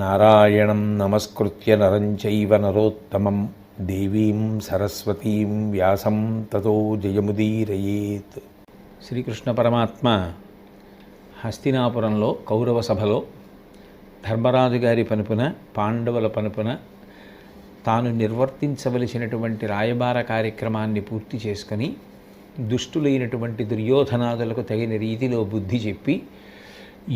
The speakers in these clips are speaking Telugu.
నారాయణం నమస్కృత్య నరం చైవ నరోత్తమం దేవీం సరస్వతీం వ్యాసం తతో జయముదీరయేత్. శ్రీకృష్ణ పరమాత్మ హస్తినాపురంలో కౌరవ సభలో ధర్మరాజు గారి పనుపున పాండవుల పనుపున తాను నిర్వర్తించవలసినటువంటి రాయబార కార్యక్రమాన్ని పూర్తి చేసుకొని దుష్టులైనటువంటి దుర్యోధనాదులకు తగిన రీతిలో బుద్ధి చెప్పి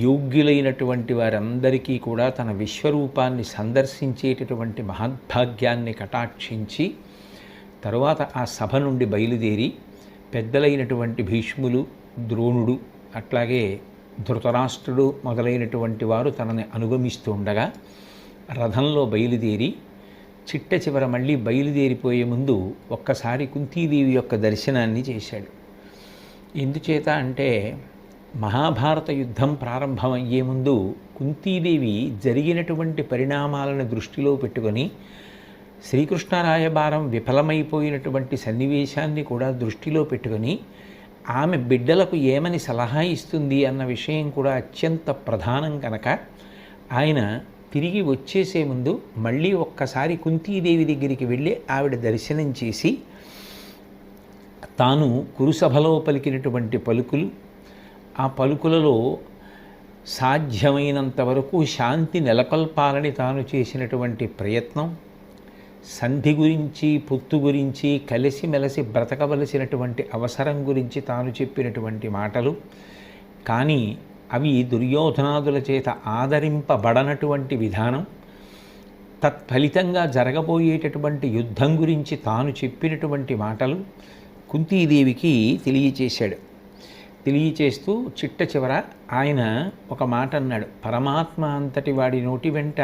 యోగ్యులైనటువంటి వారందరికీ కూడా తన విశ్వరూపాన్ని సందర్శించేటటువంటి మహద్భాగ్యాన్ని కటాక్షించి తరువాత ఆ సభ నుండి బయలుదేరి పెద్దలైనటువంటి భీష్ములు, ద్రోణుడు, అట్లాగే ధృతరాష్ట్రుడు మొదలైనటువంటి వారు తనని అనుగమిస్తూ ఉండగా రథంలో బయలుదేరి చిట్ట చివర మళ్ళీ బయలుదేరిపోయే ముందు ఒక్కసారి కుంతీదేవి యొక్క దర్శనాన్ని చేశాడు. ఎందుచేత అంటే మహాభారత యుద్ధం ప్రారంభమయ్యే ముందు కుంతీదేవి జరిగినటువంటి పరిణామాలను దృష్టిలో పెట్టుకొని శ్రీకృష్ణ రాయబారం విఫలమైపోయినటువంటి సన్నివేశాన్ని కూడా దృష్టిలో పెట్టుకొని ఆమె బిడ్డలకు ఏమని సలహా ఇస్తుంది అన్న విషయం కూడా అత్యంత ప్రధానం కనుక ఆయన తిరిగి వచ్చేసే ముందు మళ్ళీ ఒక్కసారి కుంతీదేవి దగ్గరికి వెళ్ళి ఆవిడ దర్శనం చేసి తాను కురుసభలో పలికినటువంటి పలుకులు, ఆ పలుకులలో సాధ్యమైనంత వరకు శాంతి నెలకొల్పాలని తాను చేసినటువంటి ప్రయత్నం, సంధి గురించి, పొత్తు గురించి, కలిసిమెలసి బ్రతకవలసినటువంటి అవసరం గురించి తాను చెప్పినటువంటి మాటలు, కానీ అవి దుర్యోధనాదుల చేత ఆదరింపబడనటువంటి విధానం, తత్ఫలితంగా జరగబోయేటటువంటి యుద్ధం గురించి తాను చెప్పినటువంటి మాటలు కుంతీదేవికి తెలియచేశాడు. తెలియచేస్తూ చిట్ట చివర ఆయన ఒక మాట అన్నాడు. పరమాత్మ అంతటి వాడి నోటి వెంట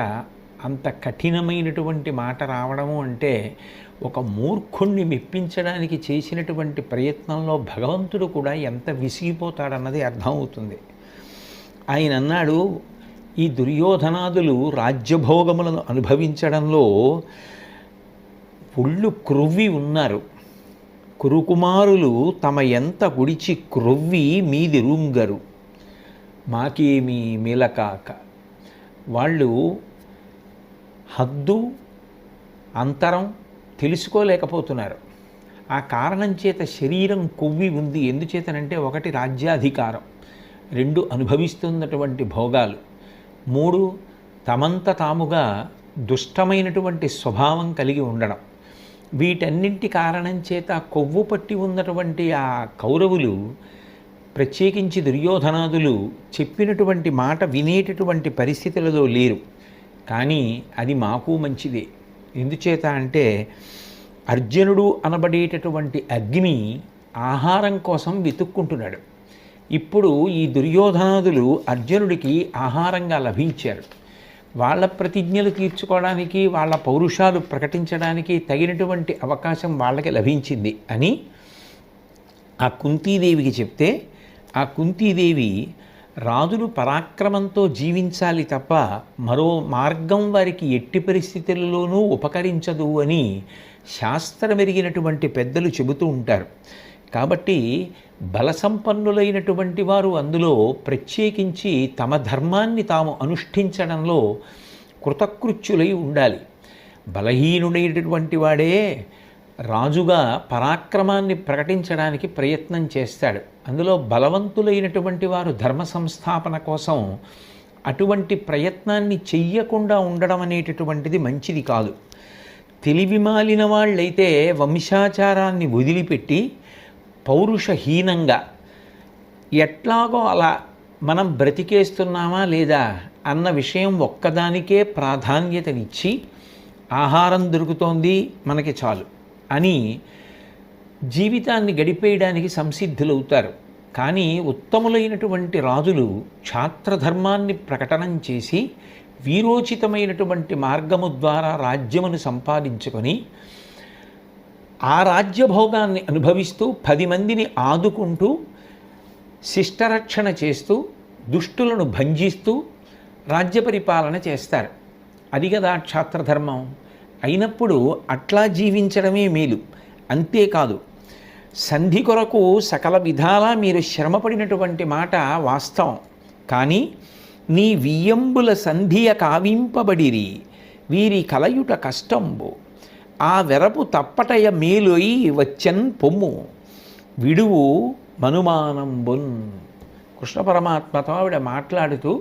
అంత కఠినమైనటువంటి మాట రావడము అంటే ఒక మూర్ఖుణ్ణి మెప్పించడానికి చేసినటువంటి ప్రయత్నంలో భగవంతుడు కూడా ఎంత విసిగిపోతాడన్నది అర్థమవుతుంది. ఆయన అన్నాడు, ఈ దుర్యోధనాదులు రాజ్యభోగములను అనుభవించడంలో ఒళ్ళు క్రొవ్వి ఉన్నారు. కురుకుమారులు తమ ఎంత గుడిచి క్రొవ్వి మీదిరుంగరు మాకేమీ మేలకాక. వాళ్ళు హద్దు అంతరం తెలుసుకోలేకపోతున్నారు. ఆ కారణం చేత శరీరం కొవ్వి ఉంది. ఎందుచేతనంటే ఒకటి రాజ్యాధికారం, 2 అనుభవిస్తున్నటువంటి భోగాలు, 3 తమంత తాముగా దుష్టమైనటువంటి స్వభావం కలిగి ఉండడం. వీటన్నింటి కారణం చేత కొవ్వు పట్టి ఉన్నటువంటి ఆ కౌరవులు, ప్రత్యేకించి దుర్యోధనాదులు చెప్పినటువంటి మాట వినేటటువంటి పరిస్థితులలో లేరు. కానీ అది మాకు మంచిదే. ఎందుచేత అంటే అర్జునుడు అనబడేటటువంటి అగ్ని ఆహారం కోసం వెతుక్కుంటున్నాడు. ఇప్పుడు ఈ దుర్యోధనాదులు అర్జునుడికి ఆహారంగా లభించారు. వాళ్ళ ప్రతిజ్ఞలు తీర్చుకోవడానికి, వాళ్ళ పౌరుషాలు ప్రకటించడానికి తగినటువంటి అవకాశం వాళ్ళకి లభించింది అని ఆ కుంతీదేవికి చెప్తే, ఆ కుంతీదేవి రాజులు పరాక్రమంతో జీవించాలి తప్ప మరో మార్గం వారికి ఎట్టి పరిస్థితులలోనూ ఉపకరించదు అని శాస్త్రమెరిగినటువంటి పెద్దలు చెబుతూ ఉంటారు. కాబట్టి బలసంపన్నులైనటువంటి వారు అందులో ప్రత్యేకించి తమ ధర్మాన్ని తాము అనుష్ఠించడంలో కృతకృత్యులై ఉండాలి. బలహీనుడైనటువంటి వాడే రాజుగా పరాక్రమాన్ని ప్రకటించడానికి ప్రయత్నం చేస్తాడు. అందులో బలవంతులైనటువంటి వారు ధర్మ సంస్థాపన కోసం అటువంటి ప్రయత్నాన్ని చెయ్యకుండా ఉండడం అనేటటువంటిది మంచిది కాదు. తెలివిమాలిన వాళ్ళైతే వంశాచారాన్ని వదిలిపెట్టి పౌరుషహీనంగా ఎట్లాగో అలా మనం బ్రతికేస్తున్నామా లేదా అన్న విషయం ఒక్కదానికే ప్రాధాన్యతనిచ్చి ఆహారం దొరుకుతోంది మనకి చాలు అని జీవితాన్ని గడిపేయడానికి సంసిద్ధులవుతారు. కానీ ఉత్తములైనటువంటి రాజులు క్షాత్రధర్మాన్ని ప్రకటనం చేసి వీరోచితమైనటువంటి మార్గము ద్వారా రాజ్యమును సంపాదించుకొని ఆ రాజ్యభోగాన్ని అనుభవిస్తూ 10 మందిని ఆదుకుంటూ శిష్టరక్షణ చేస్తూ దుష్టులను భంజిస్తూ రాజ్య పరిపాలన చేస్తారు. అది కదా క్షాత్రధర్మం. అయినప్పుడు అట్లా జీవించడమే మేలు. అంతేకాదు, సంధి కొరకు సకల విధాలా మీరు శ్రమపడినటువంటి మాట వాస్తవం. కానీ నీ వియ్యంబుల సంధియ కావింపబడిరి వీరి కలయుట కష్టంబు ఆ వెరపు తప్పటయ మేలొయి వచ్చన్ పొమ్ము విడువు మనుమానంబున్. కృష్ణ పరమాత్మతో ఆవిడ మాట్లాడుతూ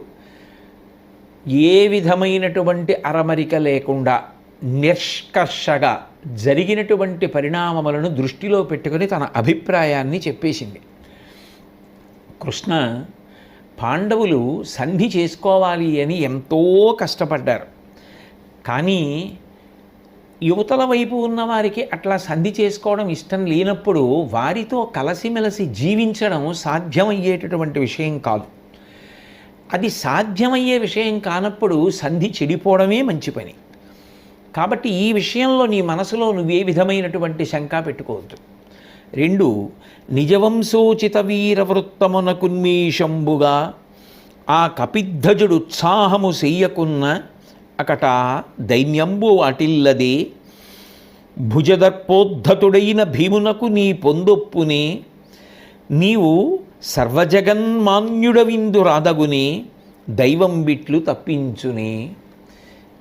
ఏ విధమైనటువంటి అరమరిక లేకుండా నిష్కర్షగా జరిగినటువంటి పరిణామములను దృష్టిలో పెట్టుకొని తన అభిప్రాయాన్ని చెప్పేసింది. కృష్ణ, పాండవులు సంధి చేసుకోవాలి అని ఎంతో కష్టపడ్డారు. కానీ యువతల వైపు ఉన్నవారికి అట్లా సంధి చేసుకోవడం ఇష్టం లేనప్పుడు వారితో కలసిమెలసి జీవించడం సాధ్యమయ్యేటటువంటి విషయం కాదు. అది సాధ్యమయ్యే విషయం కానప్పుడు సంధి చెడిపోవడమే మంచి పని. కాబట్టి ఈ విషయంలో నీ మనసులో నువ్వే విధమైనటువంటి శంక పెట్టుకోవద్దు. 2, నిజవంశోచిత వీరవృత్తమునకున్మీషంబుగా ఆ కపిద్ధజుడు ఉత్సాహము చెయ్యకున్న అకట దైన్యంబు వాటిల్లదే భుజదర్పోద్ధతుడైన భీమునకు నీ పొందొప్పునే నీవు సర్వజగన్మాన్యుడవిందు రాదగునే దైవం బిట్లు తప్పించునే.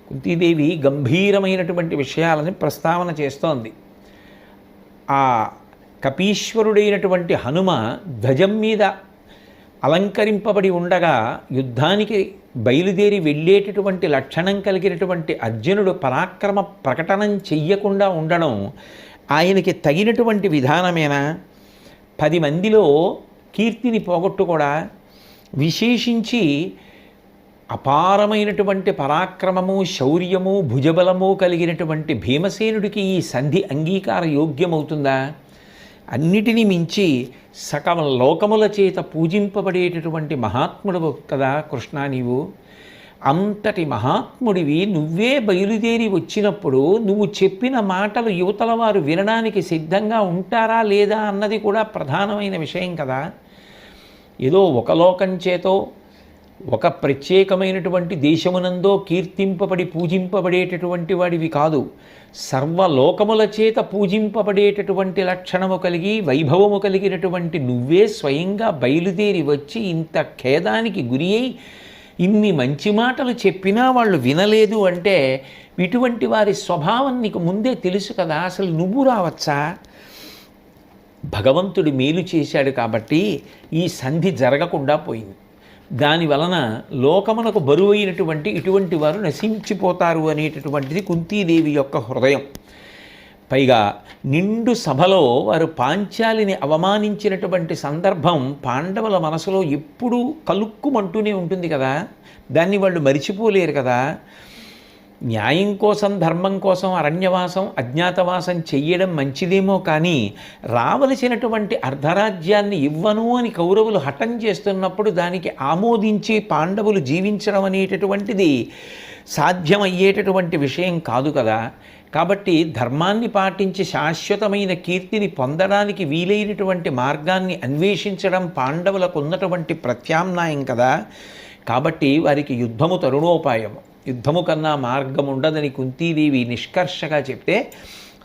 కుంతీదేవి గంభీరమైనటువంటి విషయాలని ప్రస్తావన చేస్తోంది. ఆ కపీశ్వరుడైనటువంటి హనుమ ధ్వజం మీద అలంకరింపబడి ఉండగా యుద్ధానికి బయలుదేరి వెళ్ళేటటువంటి లక్షణం కలిగినటువంటి అర్జునుడు పరాక్రమ ప్రకటనం చెయ్యకుండా ఉండడం ఆయనకి తగినటువంటి విధానమేనా? 10 మందిలో కీర్తిని పోగొట్టుకోడా? విశేషించి అపారమైనటువంటి పరాక్రమము, శౌర్యము, భుజబలము కలిగినటువంటి భీమసేనుడికి ఈ సంధి అంగీకార యోగ్యమవుతుందా? అన్నిటినీ మించి సకల లోకముల చేత పూజింపబడేటటువంటి మహాత్ముడు కదా కృష్ణ నీవు. అంతటి మహాత్ముడివి నువ్వే బయలుదేరి వచ్చినప్పుడు నువ్వు చెప్పిన మాటలు యువతల వారు వినడానికి సిద్ధంగా ఉంటారా లేదా అన్నది కూడా ప్రధానమైన విషయం కదా. ఏదో ఒక లోకం చేతో ఒక ప్రత్యేకమైనటువంటి దేశమునందో కీర్తింపబడి పూజింపబడేటటువంటి వాడివి కాదు. సర్వలోకముల చేత పూజింపబడేటటువంటి లక్షణము కలిగి వైభవము కలిగినటువంటి నువ్వే స్వయంగా బయలుదేరి వచ్చి ఇంత ఖేదానికి గురి అయి ఇన్ని మంచి మాటలు చెప్పినా వాళ్ళు వినలేదు అంటే ఇటువంటి వారి స్వభావం నీకు ముందే తెలుసు కదా. అసలు నువ్వు రావచ్చా? భగవంతుడు మేలు చేశాడు కాబట్టి ఈ సంధి జరగకుండా పోయింది. దానివలన లోకమునకు బరువైనటువంటి ఇటువంటి వారు నశించిపోతారు అనేటటువంటిది కుంతీదేవి యొక్క హృదయం. పైగా నిండు సభలో వారు పాంచాలిని అవమానించినటువంటి సందర్భం పాండవుల మనసులో ఎప్పుడూ కలుక్కుమంటూనే ఉంటుంది కదా. దాన్ని వాళ్ళు మరిచిపోలేరు కదా. న్యాయం కోసం, ధర్మం కోసం అరణ్యవాసం, అజ్ఞాతవాసం చెయ్యడం మంచిదేమో కానీ రావలసినటువంటి అర్ధరాజ్యాన్ని ఇవ్వను అని కౌరవులు హఠం చేస్తున్నప్పుడు దానికి ఆమోదించి పాండవులు జీవించడం అనేటటువంటిది సాధ్యమయ్యేటటువంటి విషయం కాదు కదా. కాబట్టి ధర్మాన్ని పాటించి శాశ్వతమైన కీర్తిని పొందడానికి వీలైనటువంటి మార్గాన్ని అన్వేషించడం పాండవులకు ఉన్నటువంటి ప్రత్యామ్నాయం కదా. కాబట్టి వారికి యుద్ధము తరుణోపాయము, యుద్ధము కన్నా మార్గం ఉండదని కుంతీదేవి నిష్కర్షగా చెప్తే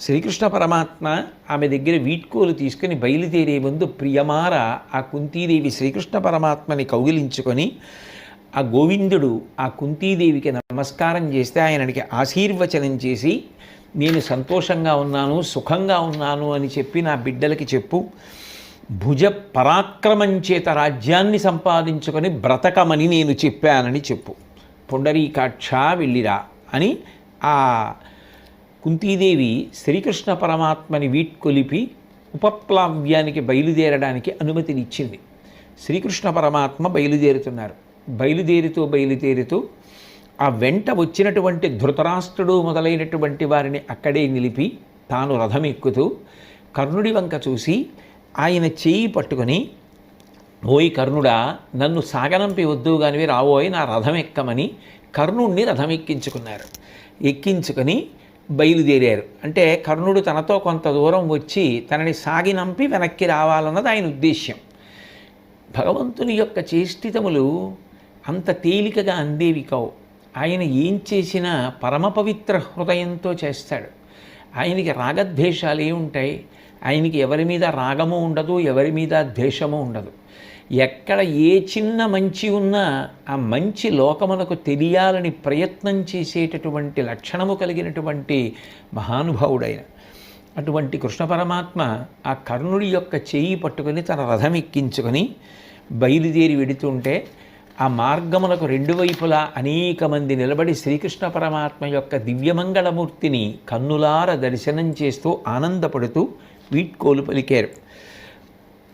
శ్రీకృష్ణ పరమాత్మ ఆమె దగ్గర వీడ్కోలు తీసుకుని బయలుదేరే ముందు ప్రియమార ఆ కుంతీదేవి శ్రీకృష్ణ పరమాత్మని కౌగిలించుకొని ఆ గోవిందుడు ఆ కుంతీదేవికి నమస్కారం చేస్తే ఆయనకి ఆశీర్వచనం చేసి నేను సంతోషంగా ఉన్నాను, సుఖంగా ఉన్నాను అని చెప్పి నా బిడ్డలకి చెప్పు, భుజ పరాక్రమం చేత రాజ్యాన్ని సంపాదించుకొని బ్రతకమని నేను చెప్పానని చెప్పు, పుండరీకాక్ష వెళ్ళిరా అని ఆ కుంతీదేవి శ్రీకృష్ణ పరమాత్మని వీడ్కొలిపి ఉపప్లావ్యానికి బయలుదేరడానికి అనుమతినిచ్చింది. శ్రీకృష్ణ పరమాత్మ బయలుదేరుతున్నారు. బయలుదేరుతూ ఆ వెంట వచ్చినటువంటి ధృతరాష్ట్రుడు మొదలైనటువంటి వారిని అక్కడే నిలిపి తాను రథం ఎక్కుతూ కర్ణుడి వంక చూసి ఆయన చేయి పట్టుకొని, ఓయ్ కర్ణుడా, నన్ను సాగనంపి వద్దు కానివి రావోయ్, నా రథం ఎక్కమని కర్ణుడిని రథం ఎక్కించుకొని బయలుదేరారు. అంటే కర్ణుడు తనతో కొంత దూరం వచ్చి తనని సాగినంపి వెనక్కి రావాలన్నది ఆయన ఉద్దేశ్యం. భగవంతుని యొక్క చేష్టితములు అంత తేలికగా అందేవి కావు. ఆయన ఏం చేసినా పరమ పవిత్ర హృదయంతో చేస్తాడు. ఆయనకి రాగద్వేషాలు ఏముంటాయి? ఆయనకి ఎవరి మీద రాగము ఉండదు, ఎవరి మీద ద్వేషము ఉండదు. ఎక్కడ ఏ చిన్న మంచి ఉన్నా ఆ మంచి లోకమునకు తెలియాలని ప్రయత్నం చేసేటటువంటి లక్షణము కలిగినటువంటి మహానుభావుడైన అటువంటి కృష్ణ పరమాత్మ ఆ కర్ణుడి యొక్క చేయి పట్టుకొని తన రథం ఎక్కించుకొని బయలుదేరి వెడుతుంటే ఆ మార్గమునకు రెండు వైపులా అనేక మంది నిలబడి శ్రీకృష్ణ పరమాత్మ యొక్క దివ్యమంగళమూర్తిని కన్నులార దర్శనం చేస్తూ ఆనందపడుతూ వీడ్కోలు పలికారు.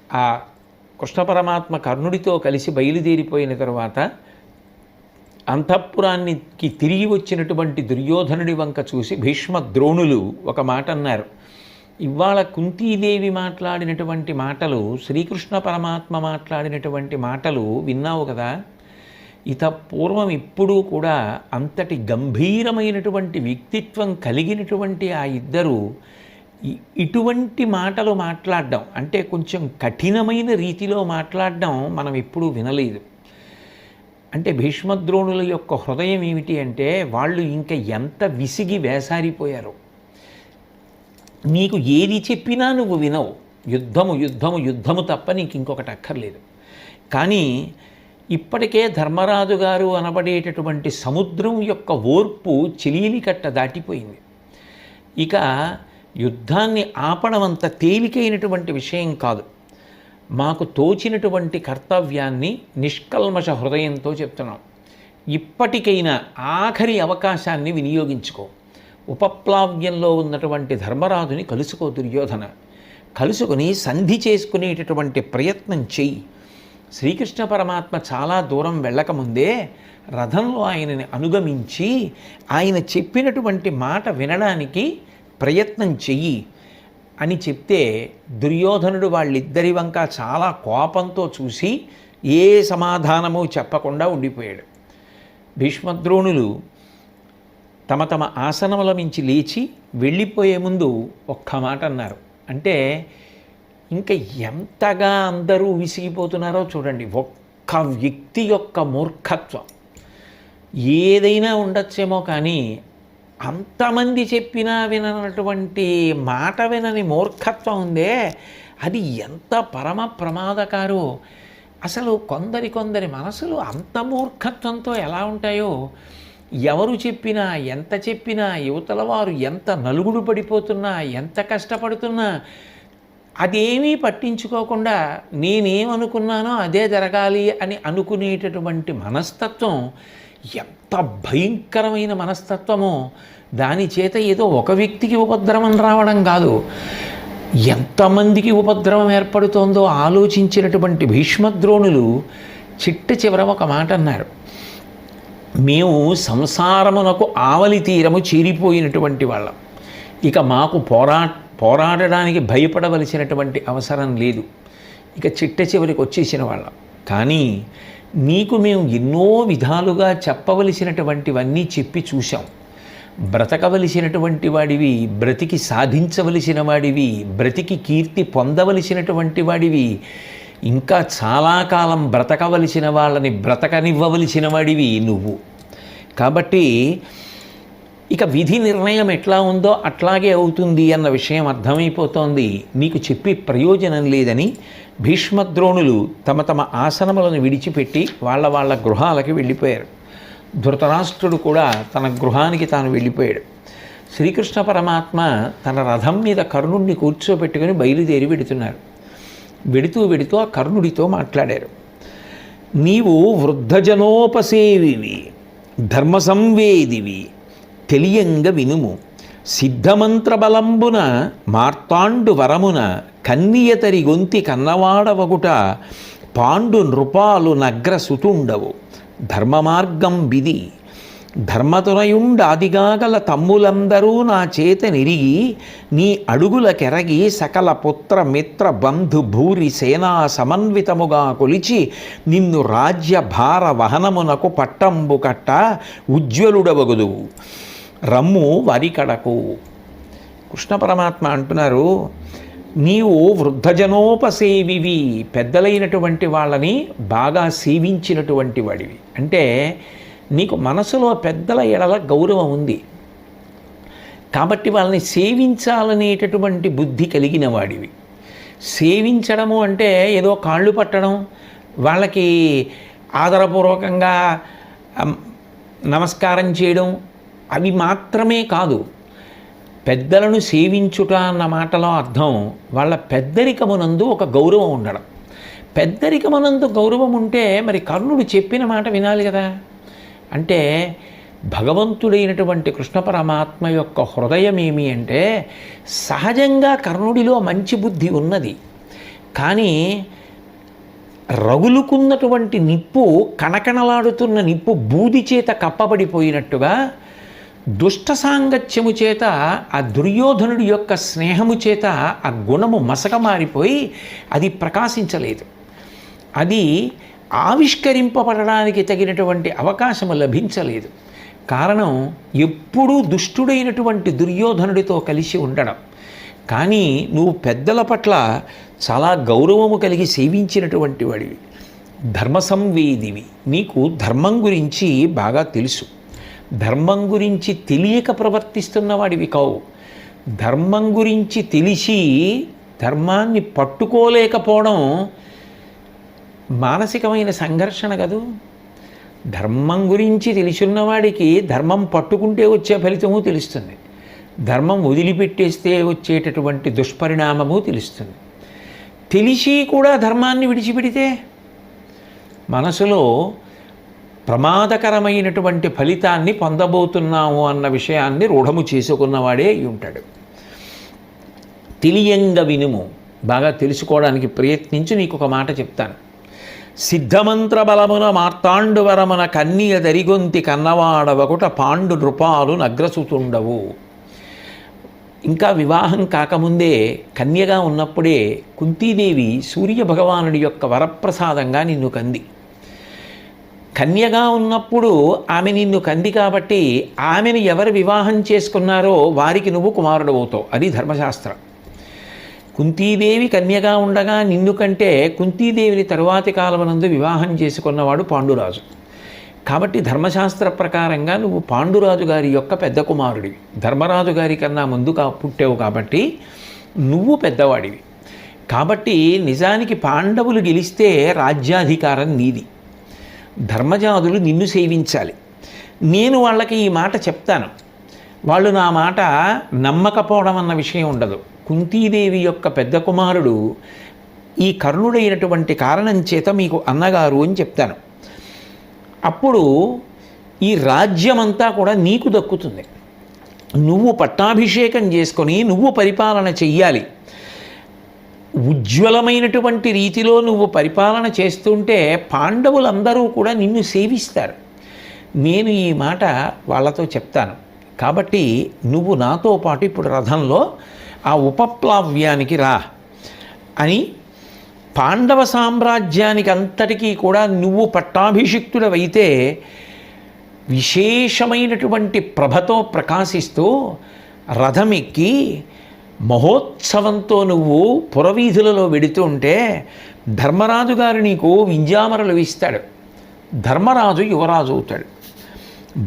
ఆ కృష్ణ పరమాత్మ కర్ణుడితో కలిసి బయలుదేరిపోయిన తరువాత అంతఃపురానికి తిరిగి వచ్చినటువంటి దుర్యోధనుడి వంక చూసి భీష్మ ద్రోణులు ఒక మాట అన్నారు. ఇవాళ కుంతీదేవి మాట్లాడినటువంటి మాటలు, శ్రీకృష్ణ పరమాత్మ మాట్లాడినటువంటి మాటలు విన్నావు కదా, ఇత పూర్వం ఎప్పుడూ కూడా అంతటి గంభీరమైనటువంటి వ్యక్తిత్వం కలిగినటువంటి ఆ ఇద్దరు ఇటువంటి మాటలు మాట్లాడడం అంటే కొంచెం కఠినమైన రీతిలో మాట్లాడడం మనం ఎప్పుడూ వినలేదు. అంటే భీష్మద్రోణుల యొక్క హృదయం ఏమిటి అంటే వాళ్ళు ఇంకా ఎంత విసిగి వేసారిపోయారు. నీకు ఏది చెప్పినా నువ్వు వినవు, యుద్ధము యుద్ధము యుద్ధము తప్ప నీకు ఇంకొకటి అక్కర్లేదు. కానీ ఇప్పటికే ధర్మరాజు గారు అనబడేటటువంటి సముద్రం యొక్క ఓర్పు చెలియలి కట్ట దాటిపోయింది. ఇక యుద్ధాన్ని ఆపడం అంత తేలికైనటువంటి విషయం కాదు. మాకు తోచినటువంటి కర్తవ్యాన్ని నిష్కల్మష హృదయంతో చెప్తున్నాం. ఇప్పటికైనా ఆఖరి అవకాశాన్ని వినియోగించుకో. ఉపప్లావ్యంలో ఉన్నటువంటి ధర్మరాజుని కలుసుకో దుర్యోధన, కలుసుకొని సంధి చేసుకునేటటువంటి ప్రయత్నం చెయ్యి. శ్రీకృష్ణ పరమాత్మ చాలా దూరం వెళ్ళకముందే రథంలో ఆయనని అనుగమించి ఆయన చెప్పినటువంటి మాట వినడానికి ప్రయత్నం చెయ్యి అని చెప్తే దుర్యోధనుడు వాళ్ళిద్దరి వంక చాలా కోపంతో చూసి ఏ సమాధానము చెప్పకుండా ఉండిపోయాడు. భీష్మద్రోణులు తమ తమ ఆసనముల నుంచి లేచి వెళ్ళిపోయే ముందు ఒక్క మాట అన్నారు. అంటే ఇంకా ఎంతగా అందరూ విసిగిపోతున్నారో చూడండి. ఒక్క వ్యక్తి యొక్క మూర్ఖత్వం ఏదైనా ఉండొచ్చేమో కానీ అంతమంది చెప్పినా విననటువంటి మాట వినని మూర్ఖత్వం ఉందే, అది ఎంత పరమ ప్రమాదకారో. అసలు కొందరి మనసులు అంత మూర్ఖత్వంతో ఎలా ఉంటాయో, ఎవరు చెప్పినా ఎంత చెప్పినా యువతల వారు ఎంత నలుగుడు పడిపోతున్నా ఎంత కష్టపడుతున్నా అదేమీ పట్టించుకోకుండా నేనేమనుకున్నానో అదే జరగాలి అని అనుకునేటటువంటి మనస్తత్వం ఎంత భయంకరమైన మనస్తత్వమో. దాని చేత ఏదో ఒక వ్యక్తికి ఉపద్రవం రావడం కాదు, ఎంతమందికి ఉపద్రవం ఏర్పడుతోందో ఆలోచించినటువంటి భీష్మద్రోణులు చిట్ట చివర ఒక మాట అన్నారు. మేము సంసారమునకు ఆవలి తీరము చేరిపోయినటువంటి వాళ్ళం, ఇక మాకు పోరాడడానికి భయపడవలసినటువంటి అవసరం లేదు, ఇక చిట్ట చివరికి వచ్చేసిన వాళ్ళం. కానీ నీకు మేము ఎన్నో విధాలుగా చెప్పవలసినటువంటివన్నీ చెప్పి చూశాం. బ్రతకవలసినటువంటి వాడివి, బ్రతికి సాధించవలసిన వాడివి, బ్రతికి కీర్తి పొందవలసినటువంటి వాడివి, ఇంకా చాలా కాలం బ్రతకవలసిన వాళ్ళని బ్రతకనివ్వవలసిన వాడివి నువ్వు. కాబట్టి ఇక విధి నిర్ణయం ఎట్లా ఉందో అట్లాగే అవుతుంది అన్న విషయం అర్థమైపోతోంది. నీకు చెప్పి ప్రయోజనం లేదని భీష్మద్రోణులు తమ తమ ఆసనములను విడిచిపెట్టి వాళ్ళ గృహాలకి వెళ్ళిపోయారు. ధృతరాష్ట్రుడు కూడా తన గృహానికి తాను వెళ్ళిపోయాడు. శ్రీకృష్ణ పరమాత్మ తన రథం మీద కర్ణుడిని కూర్చోబెట్టుకుని బయలుదేరి వెడుతున్నారు. వెడుతూ ఆ కర్ణుడితో మాట్లాడారు. నీవు వృద్ధజనోపసేవివి, ధర్మ సంవేదివి, తెలియంగ వినుము. సిద్ధమంత్ర బలంబున మార్తాండు వరమున కన్నియతరి గొంతి కన్నవాడవగుట పాండు నృపాలు నగ్ర సుతుండవు. ధర్మ మార్గం విధి ధర్మతునయుండాదిగాగల తమ్ములందరూ నా చేత నిరిగి నీ అడుగుల కెరగి సకల పుత్ర మిత్ర బంధు భూరి సేనా సమన్వితముగా కొలిచి నిన్ను రాజ్య భార వహనమునకు పట్టంబు కట్ట ఉజ్వలుడవగుదు. రమ్ము వరికడకు. కృష్ణ పరమాత్మ అంటున్నారు, నీవు వృద్ధజనోపసేవివి, పెద్దలైనటువంటి వాళ్ళని బాగా సేవించినటువంటి వాడివి. అంటే నీకు మనసులో పెద్దల ఎడల గౌరవం ఉంది కాబట్టి వాళ్ళని సేవించాలనేటటువంటి బుద్ధి కలిగిన వాడివి. సేవించడము అంటే ఏదో కాళ్ళు పట్టడం వాళ్ళకి ఆదరపూర్వకంగా నమస్కారం చేయడం అవి మాత్రమే కాదు. పెద్దలను సేవించుట అన్న మాటలో అర్థం వాళ్ళ పెద్దరికమునందు ఒక గౌరవం ఉండడం. పెద్దరికమునందు గౌరవం ఉంటే మరి కర్ణుడు చెప్పిన మాట వినాలి కదా. అంటే భగవంతుడైనటువంటి కృష్ణ పరమాత్మ యొక్క హృదయం ఏమి అంటే, సహజంగా కర్ణుడిలో మంచి బుద్ధి ఉన్నది, కానీ రగులుకున్నటువంటి నిప్పు, కణకణలాడుతున్న నిప్పు బూది చేత కప్పబడిపోయినట్టుగా దుష్ట సాంగత్యము చేత, ఆ దుర్యోధనుడి యొక్క స్నేహము చేత ఆ గుణము మసకమారిపోయి అది ప్రకాశించలేదు. అది ఆవిష్కరింపబడడానికి తగినటువంటి అవకాశము లభించలేదు. కారణం ఎప్పుడూ దుష్టుడైనటువంటి దుర్యోధనుడితో కలిసి ఉండడం. కానీ నువ్వు పెద్దల పట్ల చాలా గౌరవము కలిగి సేవించినటువంటి వాడివి, ధర్మ సంవేదివి, నీకు ధర్మం గురించి బాగా తెలుసు. ధర్మం గురించి తెలియక ప్రవర్తిస్తున్న వాడివి కావు. ధర్మం గురించి తెలిసి ధర్మాన్ని పట్టుకోలేకపోవడం మానసికమైన సంఘర్షణ కదూ. ధర్మం గురించి తెలిసిన్నవాడికి ధర్మం పట్టుకుంటే వచ్చే ఫలితము తెలుస్తుంది, ధర్మం వదిలిపెట్టేస్తే వచ్చేటటువంటి దుష్పరిణామము తెలుస్తుంది. తెలిసి కూడా ధర్మాన్ని విడిచిపెడితే మనసులో ప్రమాదకరమైనటువంటి ఫలితాన్ని పొందబోతున్నాము అన్న విషయాన్ని రూఢము చేసుకున్నవాడే అయి ఉంటాడు. తెలియంగా వినుము, బాగా తెలుసుకోవడానికి ప్రయత్నించి నీకు ఒక మాట చెప్తాను. సిద్ధమంత్ర బలమున మార్తాండు వరమున కన్నియ దరిగొంతి కన్నవాడవకుట పాండు నృపాలు నగ్రసుతుండవు. ఇంకా వివాహం కాకముందే కన్యగా ఉన్నప్పుడే కుంతీదేవి సూర్య భగవానుడి యొక్క వరప్రసాదంగా నిన్ను కంది. కన్యగా ఉన్నప్పుడు ఆమె నిన్ను కంది కాబట్టి ఆమెను ఎవరు వివాహం చేసుకున్నారో వారికి నువ్వు కుమారుడు అవుతావు. అది ధర్మశాస్త్రం. కుంతీదేవి కన్యగా ఉండగా నిన్ను కంటే కుంతీదేవిని తరువాతి కాలమునందు వివాహం చేసుకున్నవాడు పాండురాజు. కాబట్టి ధర్మశాస్త్ర ప్రకారంగా నువ్వు పాండురాజు గారి యొక్క పెద్ద కుమారుడివి. ధర్మరాజు గారి కన్నా ముందుగా పుట్టావు కాబట్టి నువ్వు పెద్దవాడివి. కాబట్టి నిజానికి పాండవులు గెలిస్తే రాజ్యాధికారం నీది. ధర్మజాదులు నిన్ను సేవించాలి. నేను వాళ్ళకి ఈ మాట చెప్తాను, వాళ్ళు నా మాట నమ్మకపోవడం అన్న విషయం ఉండదు. కుంతీదేవి యొక్క పెద్ద కుమారుడు ఈ కర్ణుడైనటువంటి కారణం చేత మీకు అన్నగారు అని చెప్తాను. అప్పుడు ఈ రాజ్యమంతా కూడా నీకు దక్కుతుంది. నువ్వు పట్టాభిషేకం చేసుకొని నువ్వు పరిపాలన చెయ్యాలి. ఉజ్వలమైనటువంటి రీతిలో నువ్వు పరిపాలన చేస్తుంటే పాండవులందరూ కూడా నిన్ను సేవిస్తారు. నేను ఈ మాట వాళ్ళతో చెప్తాను. కాబట్టి నువ్వు నాతో పాటు ఇప్పుడు రథంలో ఆ ఉపప్లావ్యానికి రా అని, పాండవ సామ్రాజ్యానికి అంతటికీ కూడా నువ్వు పట్టాభిషిక్తుడవైతే విశేషమైనటువంటి ప్రభతో ప్రకాశిస్తూ రథమెక్కి మహోత్సవంతో నువ్వు పురవీధులలో వెడుతూ ఉంటే ధర్మరాజు గారు నీకు వింజామరలు ఇస్తాడు. ధర్మరాజు యువరాజు అవుతాడు.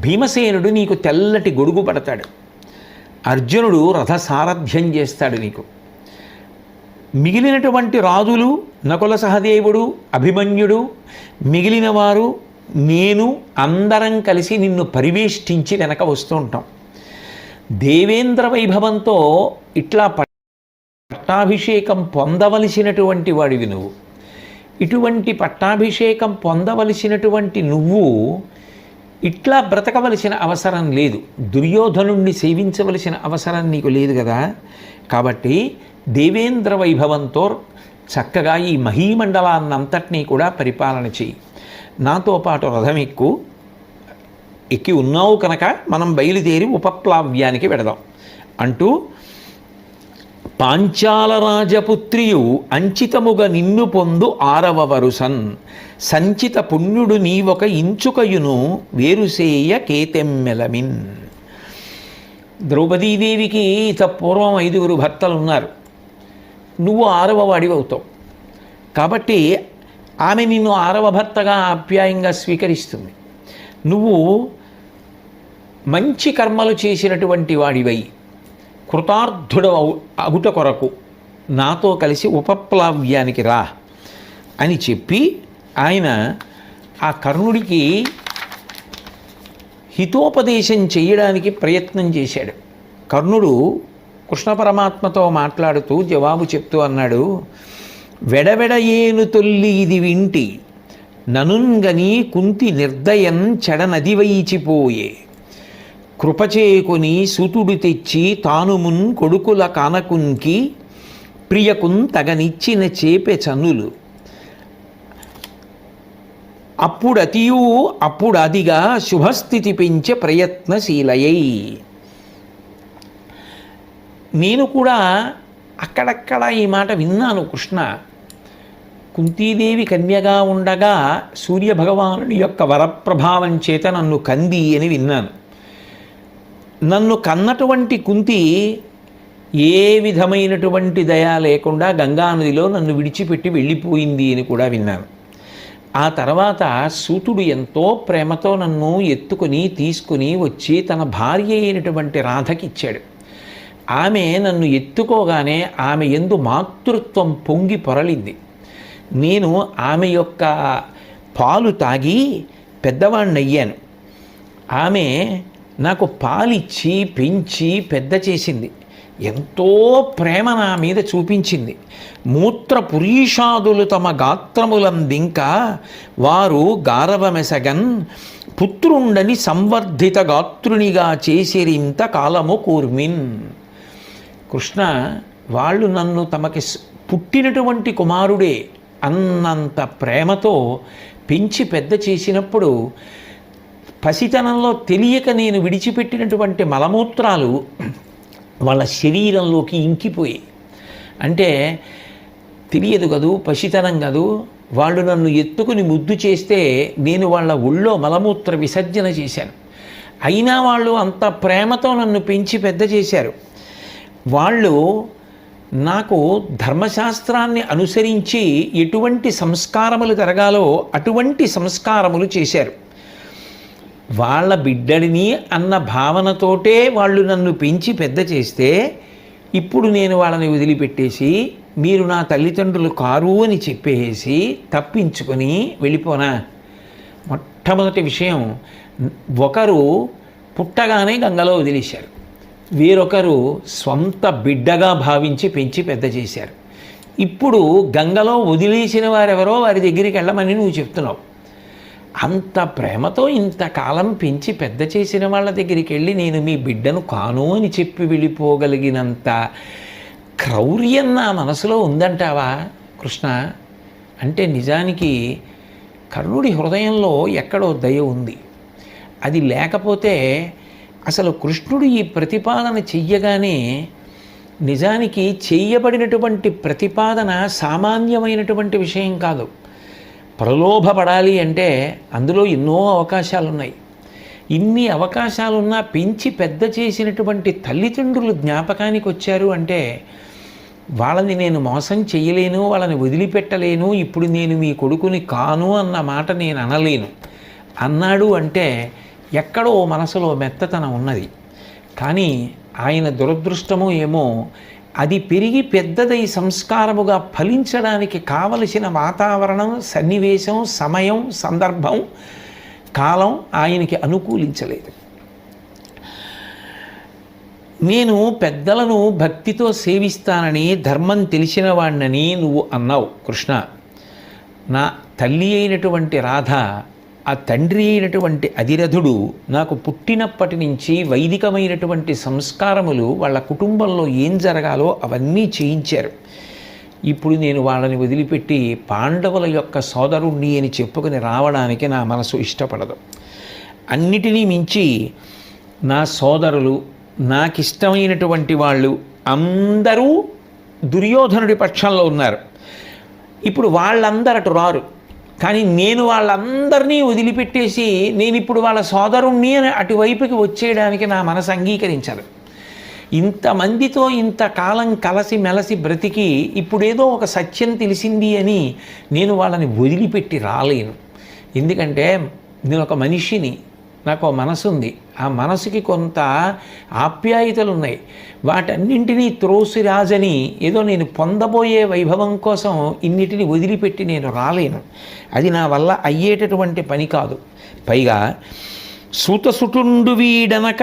భీమసేనుడు నీకు తెల్లటి గొడుగు పడతాడు. అర్జునుడు రథ సారథ్యం చేస్తాడు నీకు. మిగిలినటువంటి రాజులు, నకుల సహదేవుడు, అభిమన్యుడు, మిగిలిన వారు, నేను అందరం కలిసి నిన్ను పరివేష్టించి వెనక వస్తూ ఉంటాం. దేవేంద్ర వైభవంతో ఇట్లా పట్టాభిషేకం పొందవలసినటువంటి వాడివి నువ్వు. ఇటువంటి పట్టాభిషేకం పొందవలసినటువంటి నువ్వు ఇట్లా బ్రతకవలసిన అవసరం లేదు. దుర్యోధనుణ్ణి సేవించవలసిన అవసరం నీకు లేదు కదా. కాబట్టి దేవేంద్ర వైభవంతో చక్కగా ఈ మహీమండలాన్నంతటినీ కూడా పరిపాలన చేయి. నాతో పాటు రథం ఎక్కి ఉన్నావు కనుక మనం బయలుదేరి ఉపప్లావ్యానికి వెడదాం అంటూ, పాంచాల రాజపుత్రియు అంచితముగా నిన్ను పొందు ఆరవ వరుసన్ సంచిత పుణ్యుడు నీవొక ఇంచుకయును వేరుసేయ కేతెమ్మెలమిన్. ద్రౌపదీదేవికి పూర్వం 5 భర్తలు ఉన్నారు. నువ్వు 6వ వాడివి అవుతావు. కాబట్టి ఆమె నిన్ను 6వ భర్తగా ఆప్యాయంగా స్వీకరిస్తుంది. నువ్వు మంచి కర్మలు చేసినటువంటి వాడివై కృతార్థుడ అగుట కొరకు నాతో కలిసి ఉపప్లావ్యానికి రా అని చెప్పి ఆయన ఆ కర్ణుడికి హితోపదేశం చేయడానికి ప్రయత్నం చేశాడు. కర్ణుడు కృష్ణ పరమాత్మతో మాట్లాడుతూ జవాబు చెప్తూ అన్నాడు, వెడవెడయేను తొల్లి ఇది వింటి ననుంగని కుంతి నిర్దయం చెడనదివైచిపోయే కృపచేకుని సూతుడు తెచ్చి తానుమున్ కొడుకుల కానకున్కి ప్రియకున్ తగనిచ్చిన చేపె చన్నులు అప్పుడు అదిగా శుభస్థితి పెంచే ప్రయత్నశీలయై. నేను కూడా అక్కడక్కడ ఈ మాట విన్నాను. కృష్ణ కుంతీదేవి కన్యగా ఉండగా సూర్యభగవానుడి యొక్క వరప్రభావం చేత నన్ను కంది అని విన్నాను. నన్ను కన్నటువంటి కుంతి ఏ విధమైనటువంటి దయ లేకుండా గంగానదిలో నన్ను విడిచిపెట్టి వెళ్ళిపోయింది అని కూడా విన్నాను. ఆ తర్వాత సూతుడు ఎంతో ప్రేమతో నన్ను ఎత్తుకుని తీసుకుని వచ్చి తన భార్య అయినటువంటి రాధకి ఇచ్చాడు. ఆమె నన్ను ఎత్తుకోగానే ఆమె యందు మాతృత్వం పొంగి పొరలింది. నేను ఆమె యొక్క పాలు తాగి పెద్దవాణ్ణయ్యాను. ఆమె నాకు పాలిచ్చి పెంచి పెద్ద చేసింది. ఎంతో ప్రేమ నా మీద చూపించింది. మూత్ర పురీషాదులు తమ గాత్రములందింక వారు గారవమెసగన్ పుత్రుండని సంవర్ధిత గాత్రునిగా చేసిరింత కాలము కూర్మిన్. కృష్ణ వాళ్ళు నన్ను తమకి పుట్టినటువంటి కుమారుడే అన్నంత ప్రేమతో పెంచి పెద్ద చేసినప్పుడు పసితనంలో తెలియక నేను విడిచిపెట్టినటువంటి మలమూత్రాలు వాళ్ళ శరీరంలోకి ఇంకిపోయి, అంటే తెలియదు కదూ, పసితనం కదూ, వాళ్ళు నన్ను ఎత్తుకుని ముద్దు చేస్తే నేను వాళ్ళ ఒళ్ళో మలమూత్ర విసర్జన చేశాను. అయినా వాళ్ళు అంత ప్రేమతో నన్ను పెంచి పెద్ద చేశారు. వాళ్ళు నాకు ధర్మశాస్త్రాన్ని అనుసరించి ఎటువంటి సంస్కారములు జరగాలో అటువంటి సంస్కారములు చేశారు. వాళ్ళ బిడ్డడిని అన్న భావనతోటే వాళ్ళు నన్ను పెంచి పెద్ద చేస్తే ఇప్పుడు నేను వాళ్ళని వదిలిపెట్టేసి మీరు నా తల్లిదండ్రులు కారు అని చెప్పేసి తప్పించుకొని వెళ్ళిపోనా? మొట్టమొదటి విషయం, ఒకరు పుట్టగానే గంగలో వదిలేశారు, వేరొకరు స్వంత బిడ్డగా భావించి పెంచి పెద్ద చేశారు. ఇప్పుడు గంగలో వదిలేసిన వారెవరో వారి దగ్గరికి వెళ్ళమని నువ్వు చెప్తున్నావు. అంత ప్రేమతో ఇంతకాలం పెంచి పెద్ద చేసిన వాళ్ళ దగ్గరికి వెళ్ళి నేను మీ బిడ్డను కాను అని చెప్పి వెళ్ళిపోగలిగినంత క్రౌర్యం నా మనసులో ఉందంటావా కృష్ణ? అంటే నిజానికి కర్ణుడి హృదయంలో ఎక్కడో దయ ఉంది. అది లేకపోతే అసలు కృష్ణుడు ఈ ప్రతిపాదన చెయ్యగానే నిజానికి చెయ్యబడినటువంటి ప్రతిపాదన సామాన్యమైనటువంటి విషయం కాదు. ప్రలోభపడాలి అంటే అందులో ఎన్నో అవకాశాలు ఉన్నాయి. ఇన్ని అవకాశాలున్నా పెంచి పెద్ద చేసినటువంటి తల్లిదండ్రులు జ్ఞాపకానికి వచ్చారు అంటే వాళ్ళని నేను మోసం చేయలేను, వాళ్ళని వదిలిపెట్టలేను, ఇప్పుడు నేను మీ కొడుకుని కాను అన్న మాట నేను అనలేను అన్నాడు అంటే ఎక్కడో మనసులో మెత్తతనం ఉన్నది. కానీ ఆయన దురదృష్టమో ఏమో అది పెరిగి పెద్దదై సంస్కారముగా ఫలించడానికి కావలసిన వాతావరణం, సన్నివేశం, సమయం, సందర్భం, కాలం ఆయనకి అనుకూలించలేదు. నేను పెద్దలను భక్తితో సేవిస్తానని, ధర్మం తెలిసిన వాణ్ణని నువ్వు అన్నావు కృష్ణ. నా తల్లి అయినటువంటి రాధ, ఆ తండ్రి అయినటువంటి అధిరథుడు నాకు పుట్టినప్పటి నుంచి వైదికమైనటువంటి సంస్కారములు వాళ్ళ కుటుంబంలో ఏం జరగాలో అవన్నీ చేయించారు. ఇప్పుడు నేను వాళ్ళని వదిలిపెట్టి పాండవుల యొక్క సోదరుణ్ణి అని చెప్పుకొని రావడానికి నా మనసు ఇష్టపడదు. అన్నిటినీ మించి నా సోదరులు, నాకిష్టమైనటువంటి వాళ్ళు అందరూ దుర్యోధనుడి పక్షంలో ఉన్నారు. ఇప్పుడు వాళ్ళందరూ రారు, కానీ నేను వాళ్ళందరినీ వదిలిపెట్టేసి నేను ఇప్పుడు వాళ్ళ సోదరుణ్ణి అని అటువైపుకి వచ్చేయడానికి నా మనసు అంగీకరించదు. ఇంతమందితో ఇంతకాలం కలసి మెలసి బ్రతికి ఇప్పుడేదో ఒక సత్యం తెలిసింది అని నేను వాళ్ళని వదిలిపెట్టి రాలేను. ఎందుకంటే నేను ఒక మనిషిని, నాకు మనసు ఉంది, ఆ మనసుకి కొంత ఆప్యాయతలు ఉన్నాయి, వాటన్నింటినీ త్రోసిరాజని ఏదో నేను పొందబోయే వైభవం కోసం ఇన్నిటిని వదిలిపెట్టి నేను రాలేను, అది నా వల్ల అయ్యేటటువంటి పని కాదు. పైగా సూతసుటుండు వీడనక